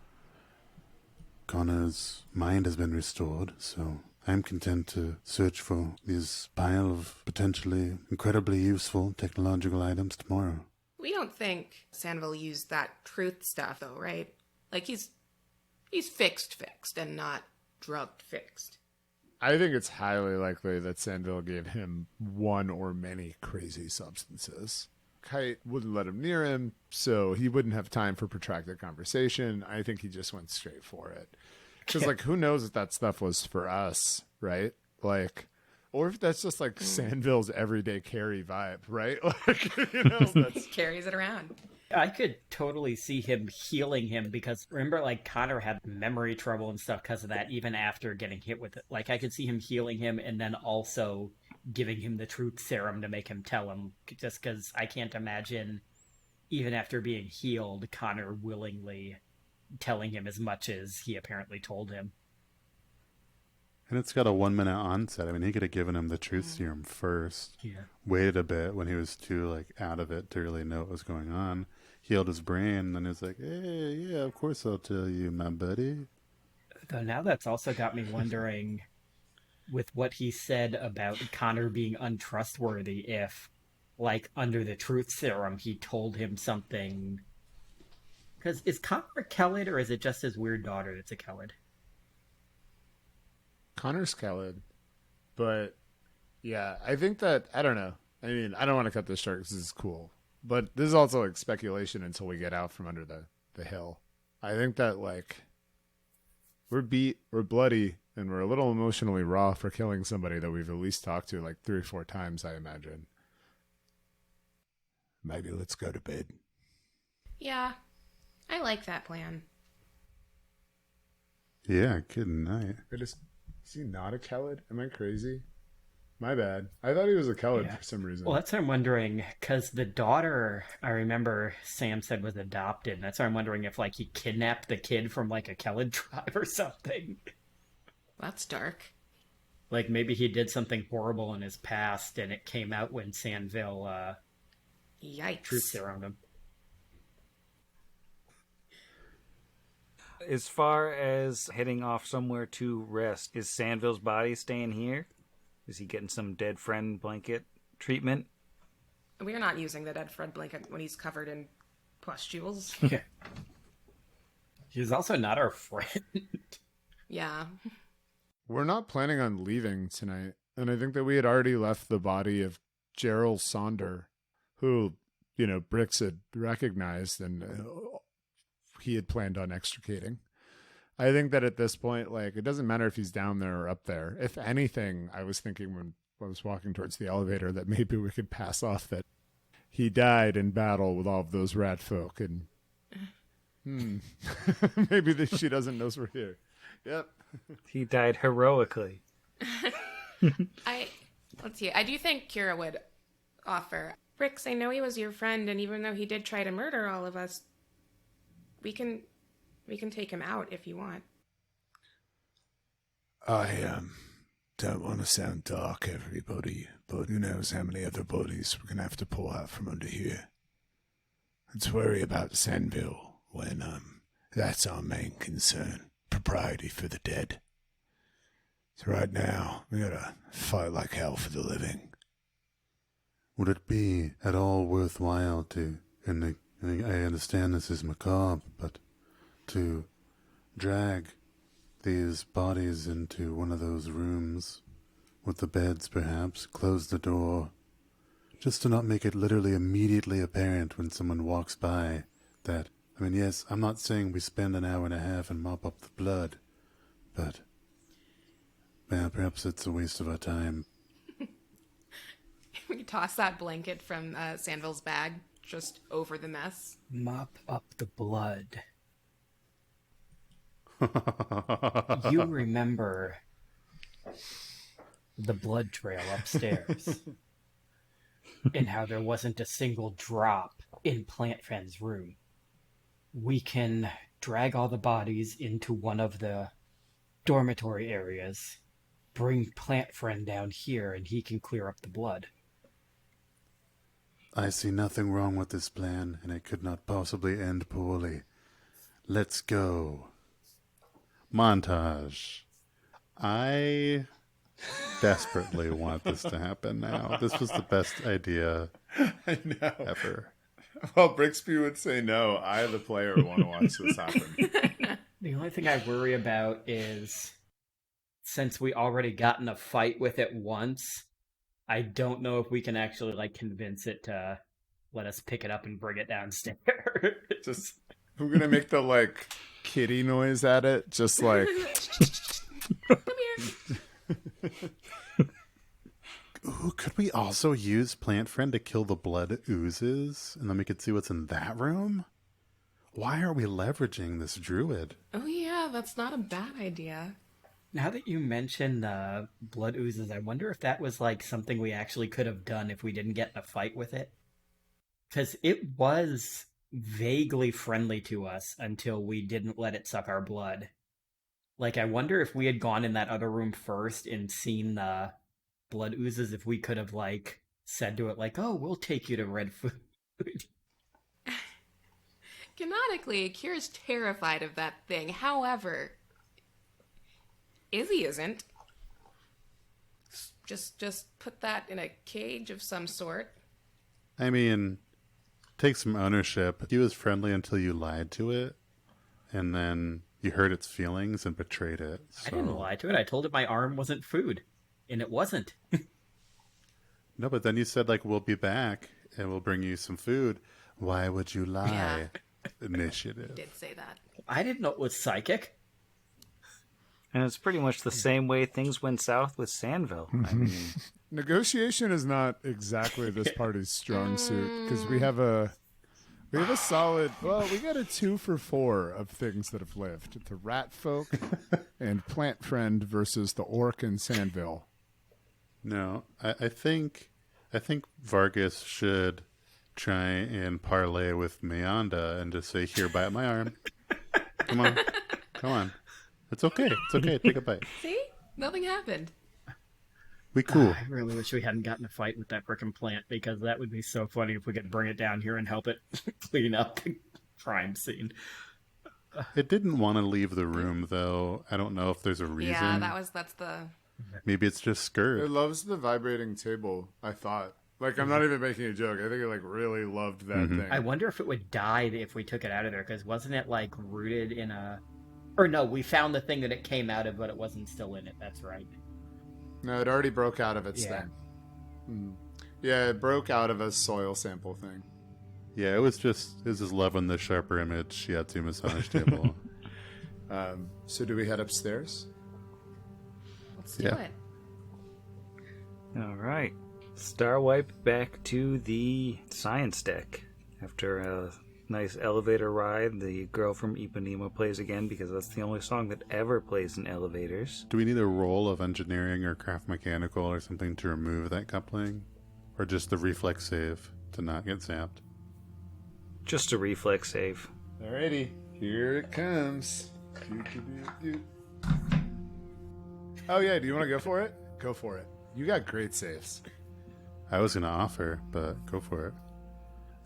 Connor's mind has been restored, so I'm content to search for this pile of potentially incredibly useful technological items tomorrow. We don't think Sandville used that truth stuff, though, right? Like, he's fixed, and not drugged fixed. I think it's highly likely that Sandville gave him one or many crazy substances. Kite wouldn't let him near him, so he wouldn't have time for protracted conversation. I think he just went straight for it. Because, like, who knows if that stuff was for us, right? Like, or if that's just, like, Sandville's everyday carry vibe, right? Like, you know, He carries it around. I could totally see him healing him because remember, like, Connor had memory trouble and stuff because of that, even after getting hit with it. Like, I could see him healing him and then also giving him the truth serum to make him tell him, just because I can't imagine, even after being healed, Connor willingly telling him as much as he apparently told him. And it's got a 1 minute onset. I mean, he could have given him the truth serum first. Yeah. Waited a bit when he was too out of it to really know what was going on. Healed his brain, and then he's like, "Hey, yeah, of course I'll tell you, my buddy." Though now that's also got me wondering, with what he said about Connor being untrustworthy, if, like, under the truth serum, he told him something. Because is Connor a Kelid, or is it just his weird daughter that's a Kelid? Connor's Khaled. But, yeah, I think that, I don't know. I mean, I don't want to cut this short because this is cool. But this is also, like, speculation until we get out from under the hill. I think that, like, we're beat, we're bloody, and we're a little emotionally raw for killing somebody that we've at least talked to, like, 3 or 4 times, I imagine. Maybe let's go to bed. Yeah, I like that plan. Yeah, good night. Is he not a Khaled? Am I crazy? My bad. I thought he was a Khaled Yeah. for some reason. Well, that's what I'm wondering, because the daughter, I remember Sam said was adopted, and that's why I'm wondering if, like, he kidnapped the kid from, like, a Kelid tribe or something. That's dark. Like, maybe he did something horrible in his past, and it came out when Sandville, Yikes. truth serumed him. As far as heading off somewhere to rest, is Sandville's body staying here? Is he getting some dead friend blanket treatment? We're not using the dead Fred blanket when he's covered in pustules. Yeah. He's also not our friend. Yeah. We're not planning on leaving tonight, and I think that we had already left the body of Gerald Sonder, who, Brix had recognized and he had planned on extricating. I think that at this point, like, it doesn't matter if he's down there or up there. If anything, I was thinking when I was walking towards the elevator that maybe we could pass off that he died in battle with all of those rat folk, and maybe she doesn't know we're here. Yep. He died heroically. Let's see. I do think Kira would offer. Brix, I know he was your friend, and even though he did try to murder all of us, we can take him out if you want. I don't want to sound dark, everybody, but who knows how many other bodies we're gonna have to pull out from under here. Let's worry about Sandville when that's our main concern. Propriety for the dead. So right now, we gotta fight like hell for the living. Would it be at all worthwhile and I understand this is macabre, but to drag these bodies into one of those rooms with the beds, perhaps, close the door, just to not make it literally immediately apparent when someone walks by that, I mean, yes, I'm not saying we spend an hour and a half and mop up the blood, but, well, perhaps it's a waste of our time. We toss that blanket from Sandville's bag just over the mess. Mop up the blood. You remember the blood trail upstairs and how there wasn't a single drop in Plant Friend's room. We can drag all the bodies into one of the dormitory areas, bring Plant Friend down here, and he can clear up the blood. I see nothing wrong with this plan, and it could not possibly end poorly. Let's go. Montage. I desperately want this to happen now. This was the best idea ever. Well, Brixby would say no. I, the player, want to watch this happen. The only thing I worry about is, since we already got in a fight with it once, I don't know if we can actually, like, convince it to let us pick it up and bring it downstairs. Just, I'm gonna make the, like, kitty noise at it, just like. Come here. Ooh, Ooh, could we also use Plant Friend to kill the blood oozes? And then we could see what's in that room? Why are we leveraging this druid? Oh yeah, that's not a bad idea. Now that you mention blood oozes, I wonder if that was like something we actually could have done if we didn't get in a fight with it. Because it was vaguely friendly to us until we didn't let it suck our blood. Like, I wonder if we had gone in that other room first and seen the blood oozes, if we could have, like, said to it, like, oh, we'll take you to red food. Canonically, Kira's terrified of that thing. However, Izzy isn't. Just put that in a cage of some sort. I mean, take some ownership. He was friendly until you lied to it, and then you hurt its feelings and betrayed it. So. I didn't lie to it. I told it my arm wasn't food, and it wasn't. No, but then you said, like, we'll be back, and we'll bring you some food. Why would you lie? Yeah. Initiative. Did say that. I didn't know it was psychic. And it's pretty much the same way things went south with Sandville. I mean, Negotiation is not exactly this party's strong suit because we have a solid. Well, we got a 2 for 4 of things that have lived: the rat folk and Plant Friend versus the orc and Sandville. No, I think Vargas should try and parlay with Meanda and just say, "Here, bite my arm. Come on. It's okay. It's okay. Take a bite. See? Nothing happened. We cool." I really wish we hadn't gotten a fight with that frickin' plant, because that would be so funny if we could bring it down here and help it clean up the crime scene. It didn't want to leave the room, though. I don't know if there's a reason. Yeah, that's the... Maybe it's just It scared. loves the vibrating table. I thought. Like, I'm not even making a joke. I think it like really loved that thing. I wonder if it would die if we took it out of there, because wasn't it like rooted in a... Or no, we found the thing that it came out of, but it wasn't still in it. That's right. No, it already broke out of its Yeah. thing. Yeah, it broke out of a soil sample thing. Yeah, it was just loving the sharper image shiatsu massage table. So do we head upstairs? Let's do Yeah. it. all right. Starwipe back to the science deck. After a nice elevator ride, the girl from Ipanema plays again because that's the only song that ever plays in elevators. Do we need a roll of engineering or craft mechanical or something to remove that coupling? Or just the reflex save to not get zapped? Just a reflex save. Alrighty, here it comes. Oh yeah, do you want to go for it? Go for it. You got great saves. I was going to offer, but go for it.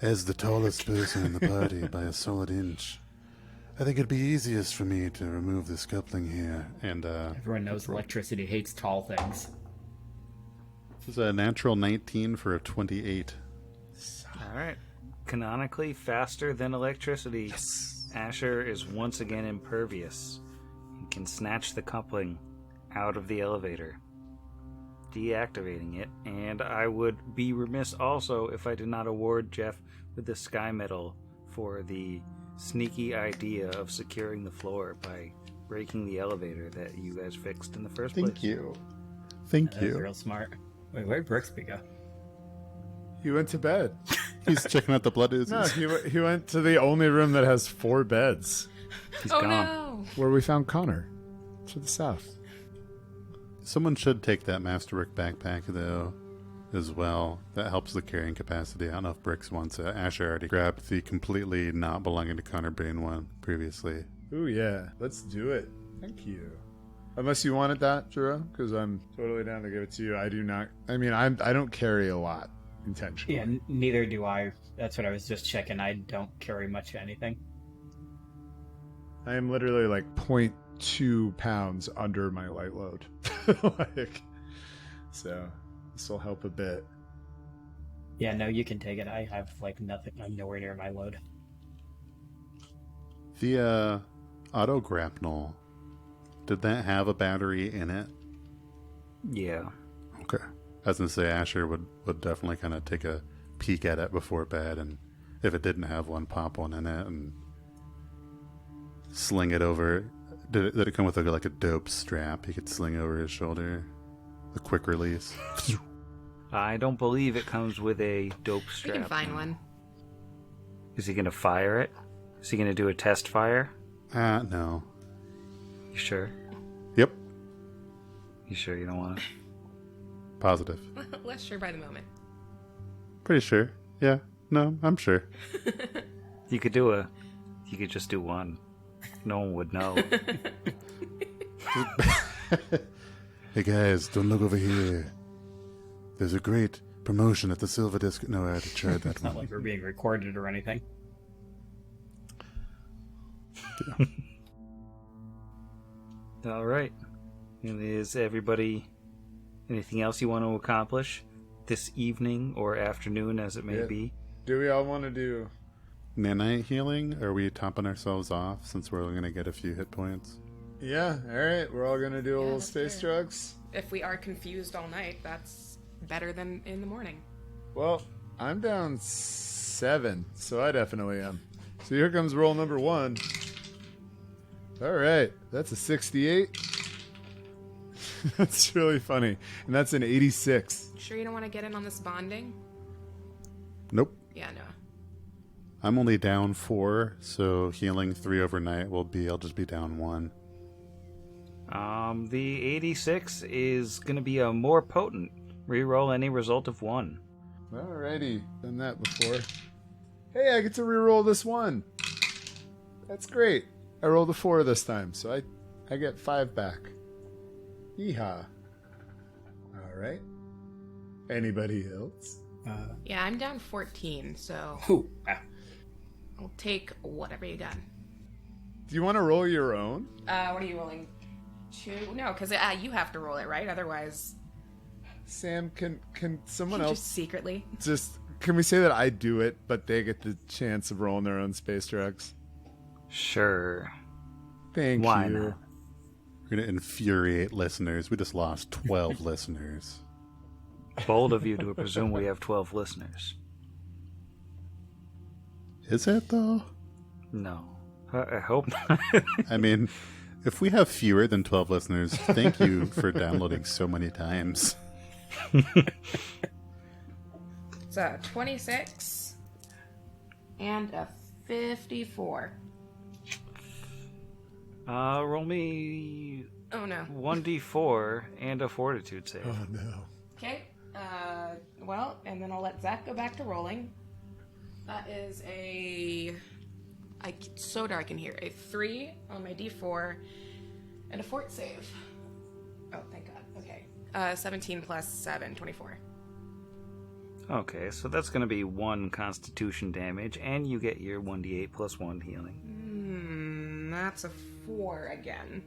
As the tallest person in the party by a solid inch, I think it'd be easiest for me to remove this coupling here. And Everyone knows electricity hates tall things. this is a natural 19 for a 28. All right. Canonically faster than electricity. Yes. Asher is once again impervious and can snatch the coupling out of the elevator, deactivating it. And I would be remiss also if I did not award Jeff with the Sky Medal for the sneaky idea of securing the floor by breaking the elevator that you guys fixed in the first place. Thank you. Thank That was you. real smart. Wait, where'd Brooksby go? He went to bed. He's checking out the blood oozes. No, he went to the only room that has 4 beds, He's Oh gone. no! where we found Connor, to the south. Someone should take that Masterwork backpack, though, as well. That helps the carrying capacity. I don't know if Bricks wants it. Asher already grabbed the completely not belonging to Connor Bane one previously. Ooh yeah, let's do it. Thank you. Unless you wanted that, Jiro, because I'm totally down to give it to you. I do not. I mean, I don't carry a lot intentionally. Yeah, neither do I. That's what I was just checking. I don't carry much of anything. I am literally like 0.2 pounds under my light load. So this will help a bit. Yeah, no, you can take it. I have like nothing. I'm nowhere near my load. The auto grapnel, did that have a battery in it? Yeah. Okay. I was going to say Asher would definitely kind of take a peek at it before bed, and if it didn't have one, pop one in it and sling it over. Did it come with like a dope strap he could sling over his shoulder? The quick release. I don't believe it comes with a dope We strap. can find one. Is he going to fire it? Is he going to do a test fire? No. You sure? Yep. You sure you don't want to? Positive. Less sure by the moment. Pretty sure. Yeah. No, I'm sure. You could just do one. No one would know. Hey guys, don't look over here. There's a great promotion at the Silver Disc. No, I had to try that It's not one. like we're being recorded or anything. All right. And is everybody anything else you want to accomplish this evening or afternoon, as it may Yeah. be? Do we all want to do? Nanite healing? Are we topping ourselves off since we're only going to get a few hit points? Yeah, all right. We're all gonna do a little that's space fair. drugs. If we are confused all night, that's better than in the morning. Well, I'm down 7, so I definitely am. So here comes roll number 1. All right, that's a 68. That's really funny, and that's an 86. Sure you don't want to get in on this bonding? Nope. Yeah, no. I'm only down 4, so healing 3 overnight I'll just be down 1. The 86 is going to be a more potent. Reroll any result of 1. Alrighty, done that before. Hey, I get to reroll this one. That's great. I rolled a 4 this time, so I get 5 back. Yeehaw. All right. Anybody else? Yeah, I'm down 14, so Ooh, I'll take whatever you got. Do you want to roll your own? What are you rolling? 2? No, because you have to roll it, right? Otherwise, Sam, can someone just else secretly. can we say that I do it, but they get the chance of rolling their own space drugs? Sure. Thank Why you. not? We're going to infuriate listeners. We just lost 12 listeners. Bold of you to presume we have 12 listeners. Is it, though? No. I hope not. I mean, if we have fewer than 12 listeners, thank you for downloading so many times. It's a 26 and a 54. Roll me Oh no. 1d4 and a fortitude save. Oh no. Okay. Well, and then I'll let Zach go back to rolling. That is so dark in here. A 3 on my D4 and a fort save. Oh, thank God. Okay. 17 plus 7, 24. Okay, so that's going to be 1 constitution damage, and you get your 1d8 plus 1 healing. That's a 4 again.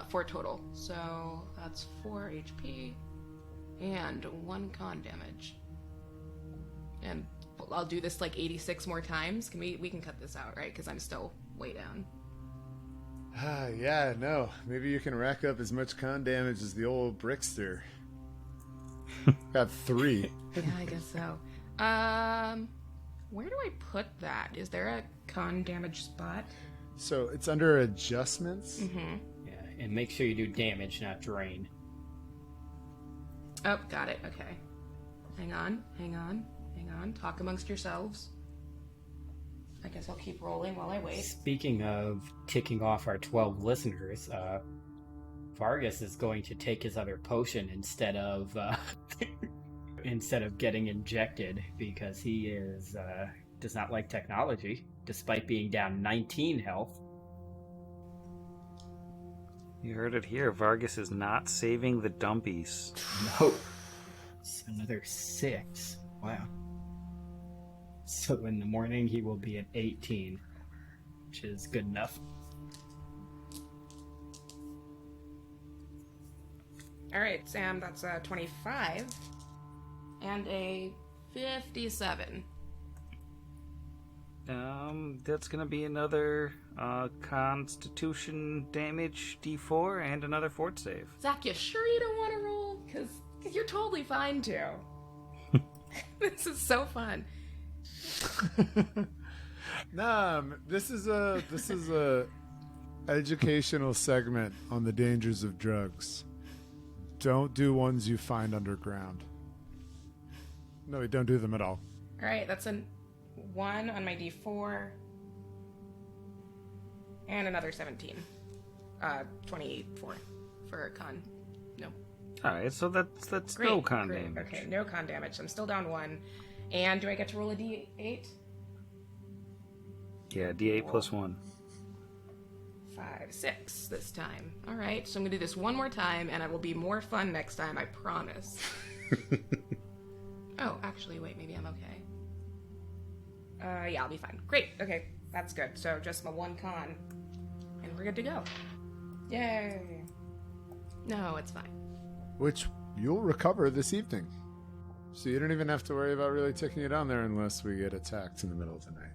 4 total. So that's 4 HP and 1 con damage. And I'll do this like 86 more times. We can cut this out, right? Because I'm still way down. Yeah, no. Maybe you can rack up as much con damage as the old Brickster. Got 3. Yeah, I guess so. Where do I put that? Is there a con damage spot? So it's under adjustments. yeah, and make sure you do damage, not drain. Oh, got it. Okay. Hang on. Talk amongst yourselves. I guess I'll keep rolling while I wait. Speaking of ticking off our 12 listeners, Vargas is going to take his other potion instead of getting injected because he does not like technology, despite being down 19 health. You heard it here. Vargas is not saving the dumpies. No. It's another 6. Wow. So in the morning he will be at 18, which is good enough. All right, Sam, that's a 25 and a 57. That's gonna be another Constitution damage D4 and another fort save. Zach, you sure you don't want to roll? Because you're totally fine to. This is so fun. Nah, this is a educational segment on the dangers of drugs. Don't do ones you find underground. No, don't do them at all. All right, that's a 1 on my D4. And another 17. 24 for con. No. All right, so that's Great. no con great. damage. Okay, no con damage. So I'm still down 1. And do I get to roll a D8? Yeah, D8 plus 1. 5, 6 this time. All right, so I'm gonna do this one more time, and it will be more fun next time. I promise. Oh, actually, wait. Maybe I'm okay. Yeah, I'll be fine. Great. Okay, that's good. So just my 1 con, and we're good to go. Yay! No, it's fine. Which you'll recover this evening. So you don't even have to worry about really taking it down there unless we get attacked in the middle of the night.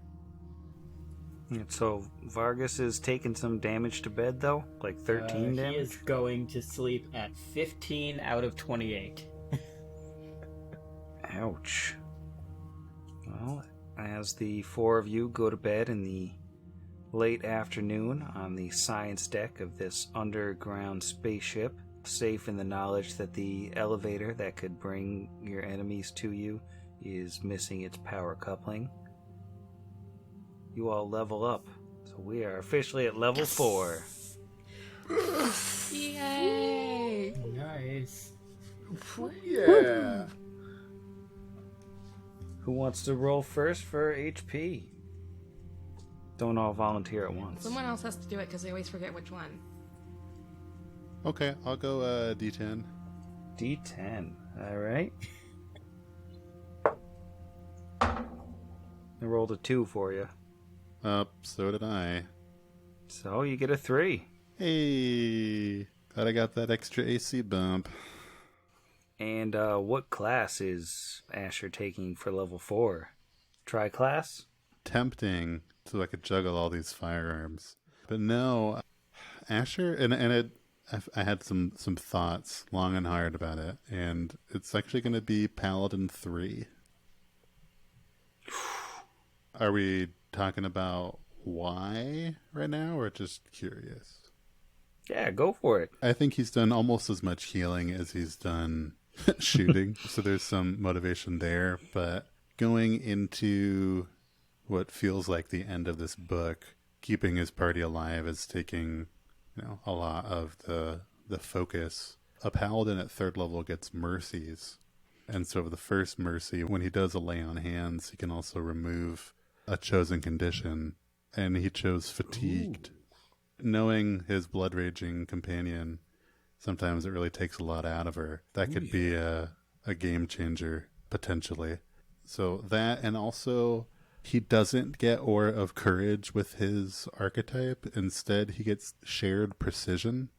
And so Vargas is taking some damage to bed, though? Like 13 He damage? is going to sleep at 15 out of 28. Ouch. Well, as the 4 of you go to bed in the late afternoon on the science deck of this underground spaceship, safe in the knowledge that the elevator that could bring your enemies to you is missing its power coupling, you all level up. So we are officially at level 4. Yay! Nice. Yeah. Who wants to roll first for HP? Don't all volunteer at once. Someone else has to do it because I always forget which one. Okay, I'll go D10. D10. Alright. I rolled a 2 for you. So did I. So you get a 3. Hey, glad I got that extra AC bump. And what class is Asher taking for level 4? Tri-class? Tempting so I could juggle all these firearms. But no, Asher, I had some thoughts long and hard about it, and it's actually going to be Paladin 3. Are we talking about why right now, or just curious? Yeah, go for it. I think he's done almost as much healing as he's done shooting, so there's some motivation there. But going into what feels like the end of this book, keeping his party alive is taking, a lot of the focus. A paladin at 3rd level gets mercies, and so the first mercy, when he does a lay on hands, he can also remove a chosen condition, and he chose fatigued. Ooh. Knowing his blood raging companion, sometimes it really takes a lot out of her. That could be a game changer, potentially. So that, and also he doesn't get Aura of Courage with his archetype. Instead, he gets Shared Precision.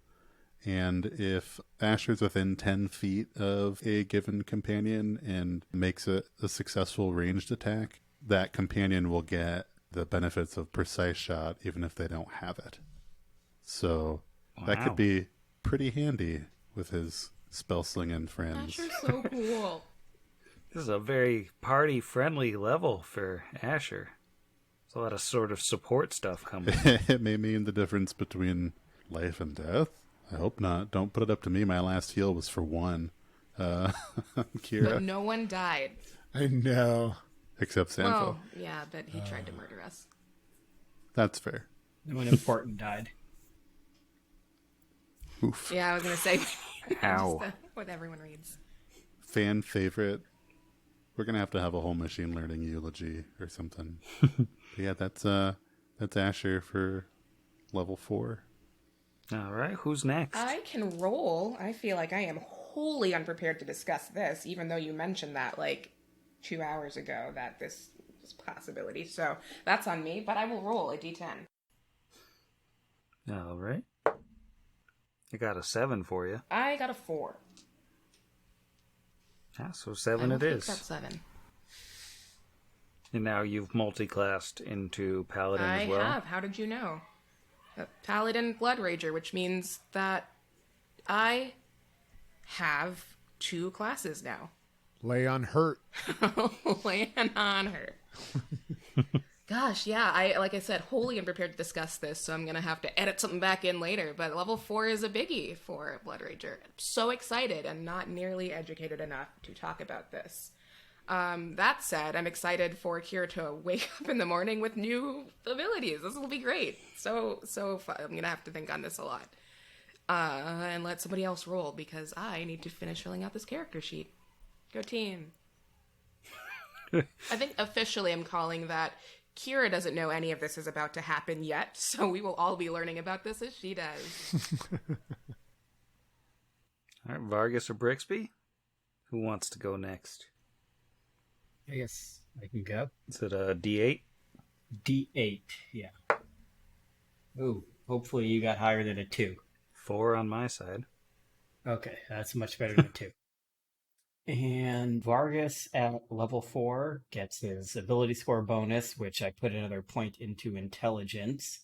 And if Asher's within 10 feet of a given companion and makes a successful ranged attack, that companion will get the benefits of Precise Shot even if they don't have it. So that could be pretty handy with his spell slinging friends. Asher's so cool. This is a very party-friendly level for Asher. There's a lot of sort of support stuff coming. It may mean the difference between life and death. I hope not. Don't put it up to me. My last heal was for 1. Kira. But no one died. I know. Except Sanfo. Well, yeah, but he tried to murder us. That's fair. No one important died. Oof. Yeah, I was going to say Ow. just what everyone reads. Fan favorite. We're going to have a whole machine learning eulogy or something. Yeah, that's Asher for level 4. All right, who's next? I can roll. I feel like I am wholly unprepared to discuss this, even though you mentioned that like 2 hours ago that this was a possibility. So that's on me, but I will roll a d10. All right. I got a 7 for you. I got a 4. Yeah, so 7 I will it take is. that 7. And now you've multi-classed into Paladin I as well? have. How did you know? A Paladin Blood Rager, which means that I have 2 classes now. Lay on hurt. Laying on her. Gosh, yeah, like I said, wholly unprepared to discuss this, so I'm gonna have to edit something back in later. But level 4 is a biggie for Blood Rager. I'm so excited and not nearly educated enough to talk about this. That said, I'm excited for Kira to wake up in the morning with new abilities. This will be great. So fun. I'm gonna have to think on this a lot. And let somebody else roll because I need to finish filling out this character sheet. Go team. I think officially I'm calling that Kira doesn't know any of this is about to happen yet, so we will all be learning about this as she does. All right, Vargas or Brixby? Who wants to go next? I guess I can go. Is it a D8? D8, yeah. Ooh, hopefully you got higher than a 2. 4 on my side. Okay, that's much better than a 2. And Vargas at level 4 gets his ability score bonus, which I put another point into intelligence.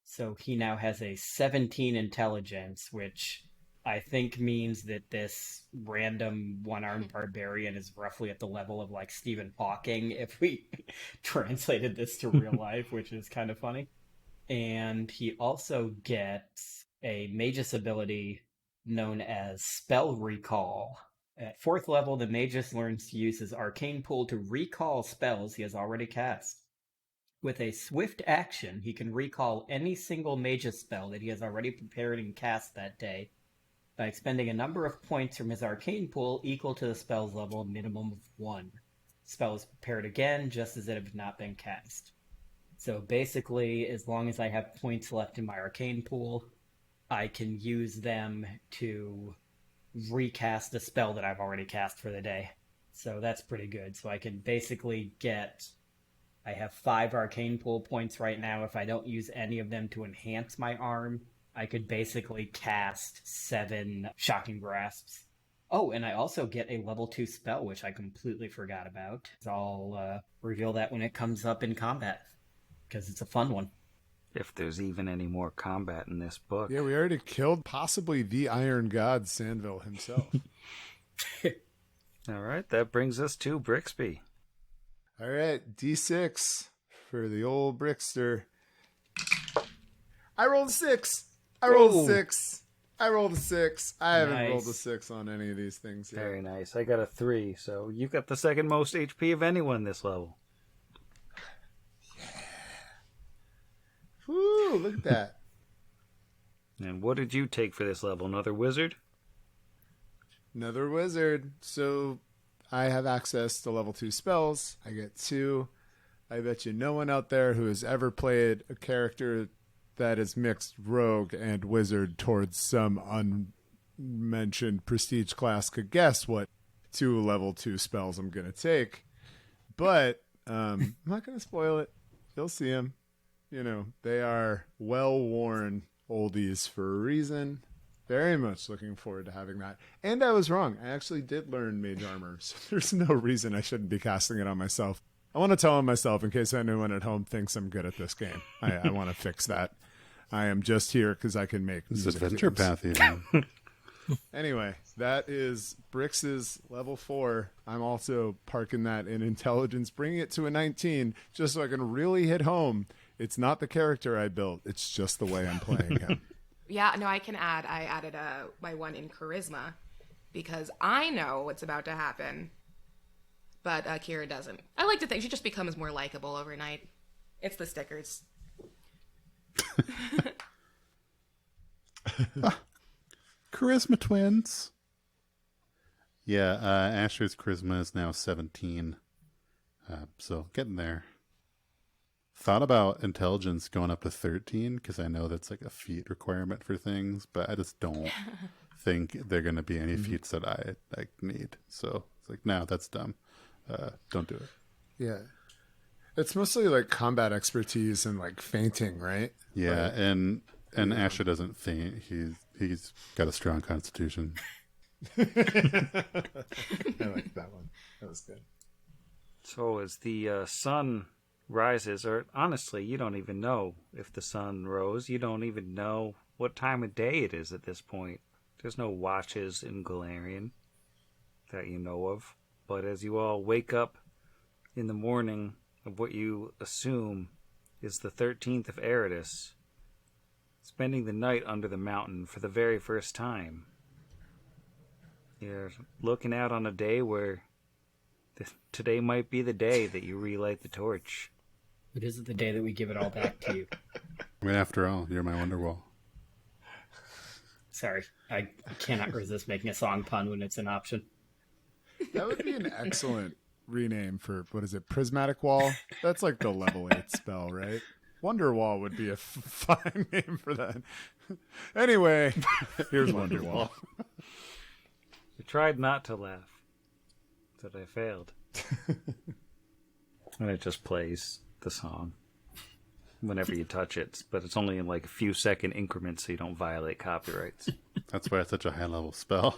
So he now has a 17 intelligence, which I think means that this random one-armed barbarian is roughly at the level of like Stephen Hawking if we translated this to real life, which is kind of funny. And he also gets a magus ability known as Spell Recall. At 4th level, the magus learns to use his arcane pool to recall spells he has already cast. With a swift action, he can recall any single magus spell that he has already prepared and cast that day by expending a number of points from his arcane pool equal to the spell's level, minimum of 1. Spell is prepared again, just as it had not been cast. So basically, as long as I have points left in my arcane pool, I can use them to recast a spell that I've already cast for the day. So that's pretty good. So I can basically I have 5 arcane pool points right now. If I don't use any of them to enhance my arm, I could basically cast 7 Shocking Grasps. Oh, and I also get a level 2 spell, which I completely forgot about. I'll reveal that when it comes up in combat, because it's a fun one. If there's even any more combat in this book. Yeah, we already killed possibly the Iron God, Sandville himself. All right, that brings us to Brixby. All right, D6 for the old Brickster. I rolled a 6. I rolled a 6. I rolled a 6. I haven't rolled a 6 on any of these things yet. Very nice. I got a 3, so you've got the second most HP of anyone this level. Woo, look at that. And what did you take for this level? Another wizard? Another wizard. So I have access to level 2 spells. I get 2. I bet you no one out there who has ever played a character that is mixed rogue and wizard towards some unmentioned prestige class could guess what 2 level 2 spells I'm going to take. But I'm not going to spoil it. You'll see them. You know, they are well-worn oldies for a reason. Very much looking forward to having that. And I was wrong. I actually did learn Mage Armor, so there's no reason I shouldn't be casting it on myself. I want to tell on myself in case anyone at home thinks I'm good at this game. I want to fix that. I am just here because I can make This music adventure themes. path even. Anyway, that is Brix's level 4. I'm also parking that in intelligence, bringing it to a 19, just so I can really hit home. It's not the character I built. It's just the way I'm playing him. Yeah, no, I can add. I added my 1 in charisma because I know what's about to happen, but Kira doesn't. I like to think she just becomes more likable overnight. It's the stickers. Charisma twins. Yeah, Asher's charisma is now 17. So getting there. Thought about intelligence going up to 13 because I know that's like a feat requirement for things, but I just don't think there are going to be any feats that I need. So it's like, no, that's dumb. Don't do it. Yeah. It's mostly like combat expertise and like fainting, right? Yeah, and Asher doesn't faint. He's got a strong constitution. I like that one. That was good. So as the sun rises, or honestly, you don't even know if the sun rose. You don't even know what time of day it is at this point. There's no watches in Galarian that you know of. But as you all wake up in the morning of what you assume is the 13th of Eridus, spending the night under the mountain for the very first time, you're looking out on a day where Today might be the day that you relight the torch. It is the day that we give it all back to you. I mean, after all, you're my Wonderwall. Sorry, I cannot resist making a song pun when it's an option. That would be an excellent rename for, what is it, Prismatic Wall? That's like the level 8 spell, right? Wonderwall would be a fine name for that. Anyway, here's Wonderwall. I tried not to laugh, but I failed. And it just plays the song whenever you touch it, but it's only in like a few second increments so you don't violate copyrights. That's why it's such a high level spell.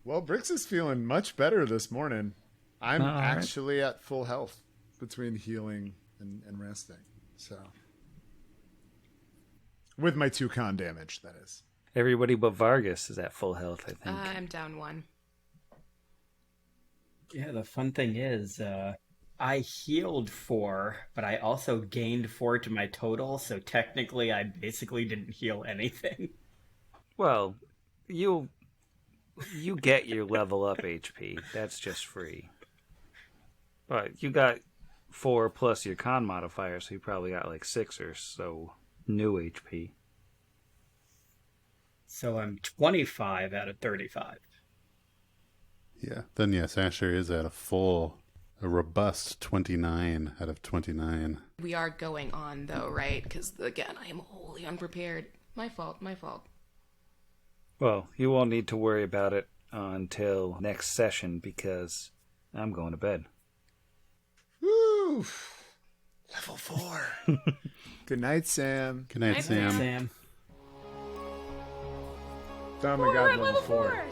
Well, Brix is feeling much better this morning. I'm actually at full health between healing and resting. So, with my 2 con damage, that is. Everybody but Vargas is at full health, I think. I'm down 1. Yeah, the fun thing is, I healed 4, but I also gained 4 to my total, so technically I basically didn't heal anything. Well, you get your level up HP. That's just free. But you got 4 plus your con modifier, so you probably got like 6 or so new HP. So I'm 25 out of 35. Yeah. Then yes, Asher is at a robust 29 out of 29. We are going on, though, right? Because, again, I am wholly unprepared. My fault. Well, you won't need to worry about it until next session because I'm going to bed. Woo! Level 4. Good night, Sam. Good night, Sam. Sam. Oh my god, level 4.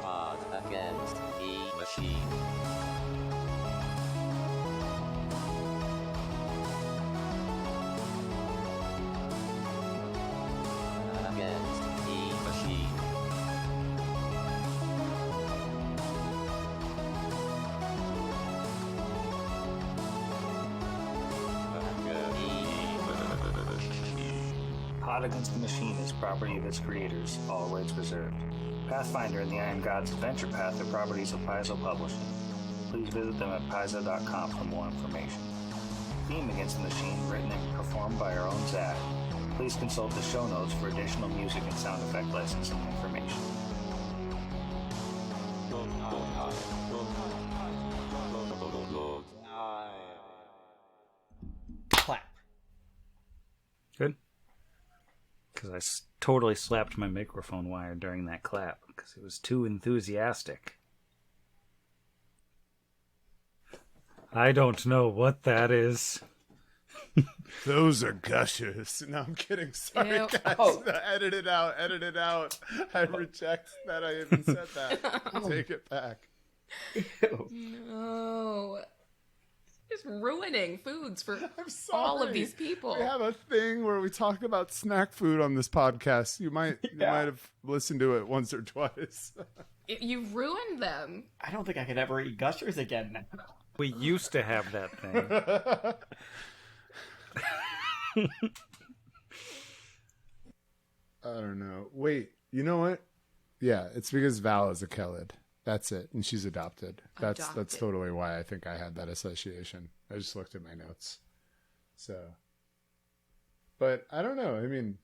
Odds against the machine. Against the machine. Pod Against the Machine is property of its creators, all rights reserved. Pathfinder and the Iron Gods Adventure Path are properties of Paizo Publishing. Please visit them at paizo.com for more information. Theme Against the Machine written and performed by our own Zach. Please consult the show notes for additional music and sound effect licensing information. Clap. Good. Because I totally slapped my microphone wire during that clap because it was too enthusiastic. I don't know what that is. Those are gushers. No, I'm kidding. Sorry, Ew. guys. Oh. Edit it out. Edit it out. I reject that I even said that. Take it back. No. Just ruining foods for I'm sorry. all of these people. We have a thing where we talk about snack food on this podcast. You might have listened to it once or twice. You ruined them. I don't think I could ever eat Gushers again now. We used to have that thing. I don't know. Wait, you know what? Yeah, it's because Val is a Kelid. That's it, and she's adopted. That's totally why I think I had that association. I just looked at my notes. So, but I don't know. I mean,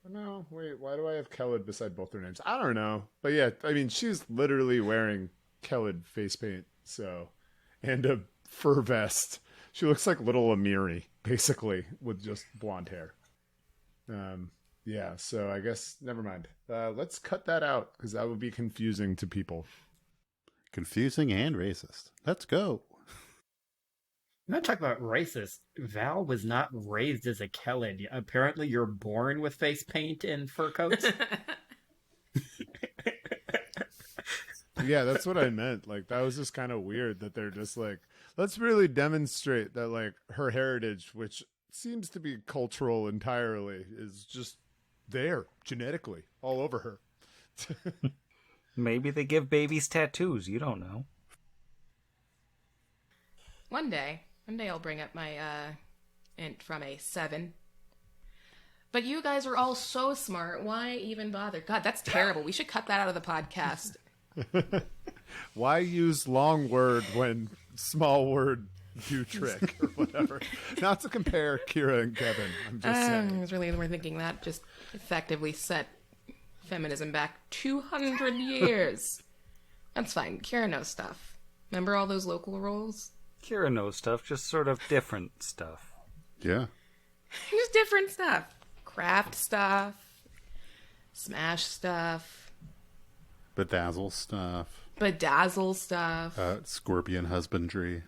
no, wait. Why do I have Kelid beside both their names? I don't know. But yeah, I mean, she's literally wearing Kelid face paint, so, and a fur vest. She looks like little Amiri, basically, with just blonde hair. Yeah, so I guess, never mind. Let's cut that out, because that would be confusing to people. Confusing and racist. Let's go. I'm not talking about racist. Val was not raised as a Kelid. Apparently you're born with face paint and fur coats. Yeah, that's what I meant. Like, that was just kind of weird that they're just like, let's really demonstrate that, like, her heritage, which seems to be cultural entirely, is just there genetically all over her. Maybe they give babies tattoos. You don't know. One day I'll bring up my int from a 7. But you guys are all so smart. Why even bother? God, that's terrible. We should cut that out of the podcast. Why use long word when small word do trick or whatever? Not to compare Kira and Kevin. I'm just I saying. was really thinking that just effectively set feminism back 200 years. That's fine. Kira knows stuff. Remember all those local roles? Kira knows stuff, just sort of different stuff. Yeah. Just different stuff. Craft stuff. Smash stuff. Bedazzle stuff. Bedazzle stuff. Scorpion husbandry.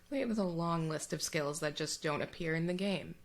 There's a long list of skills that just don't appear in the game.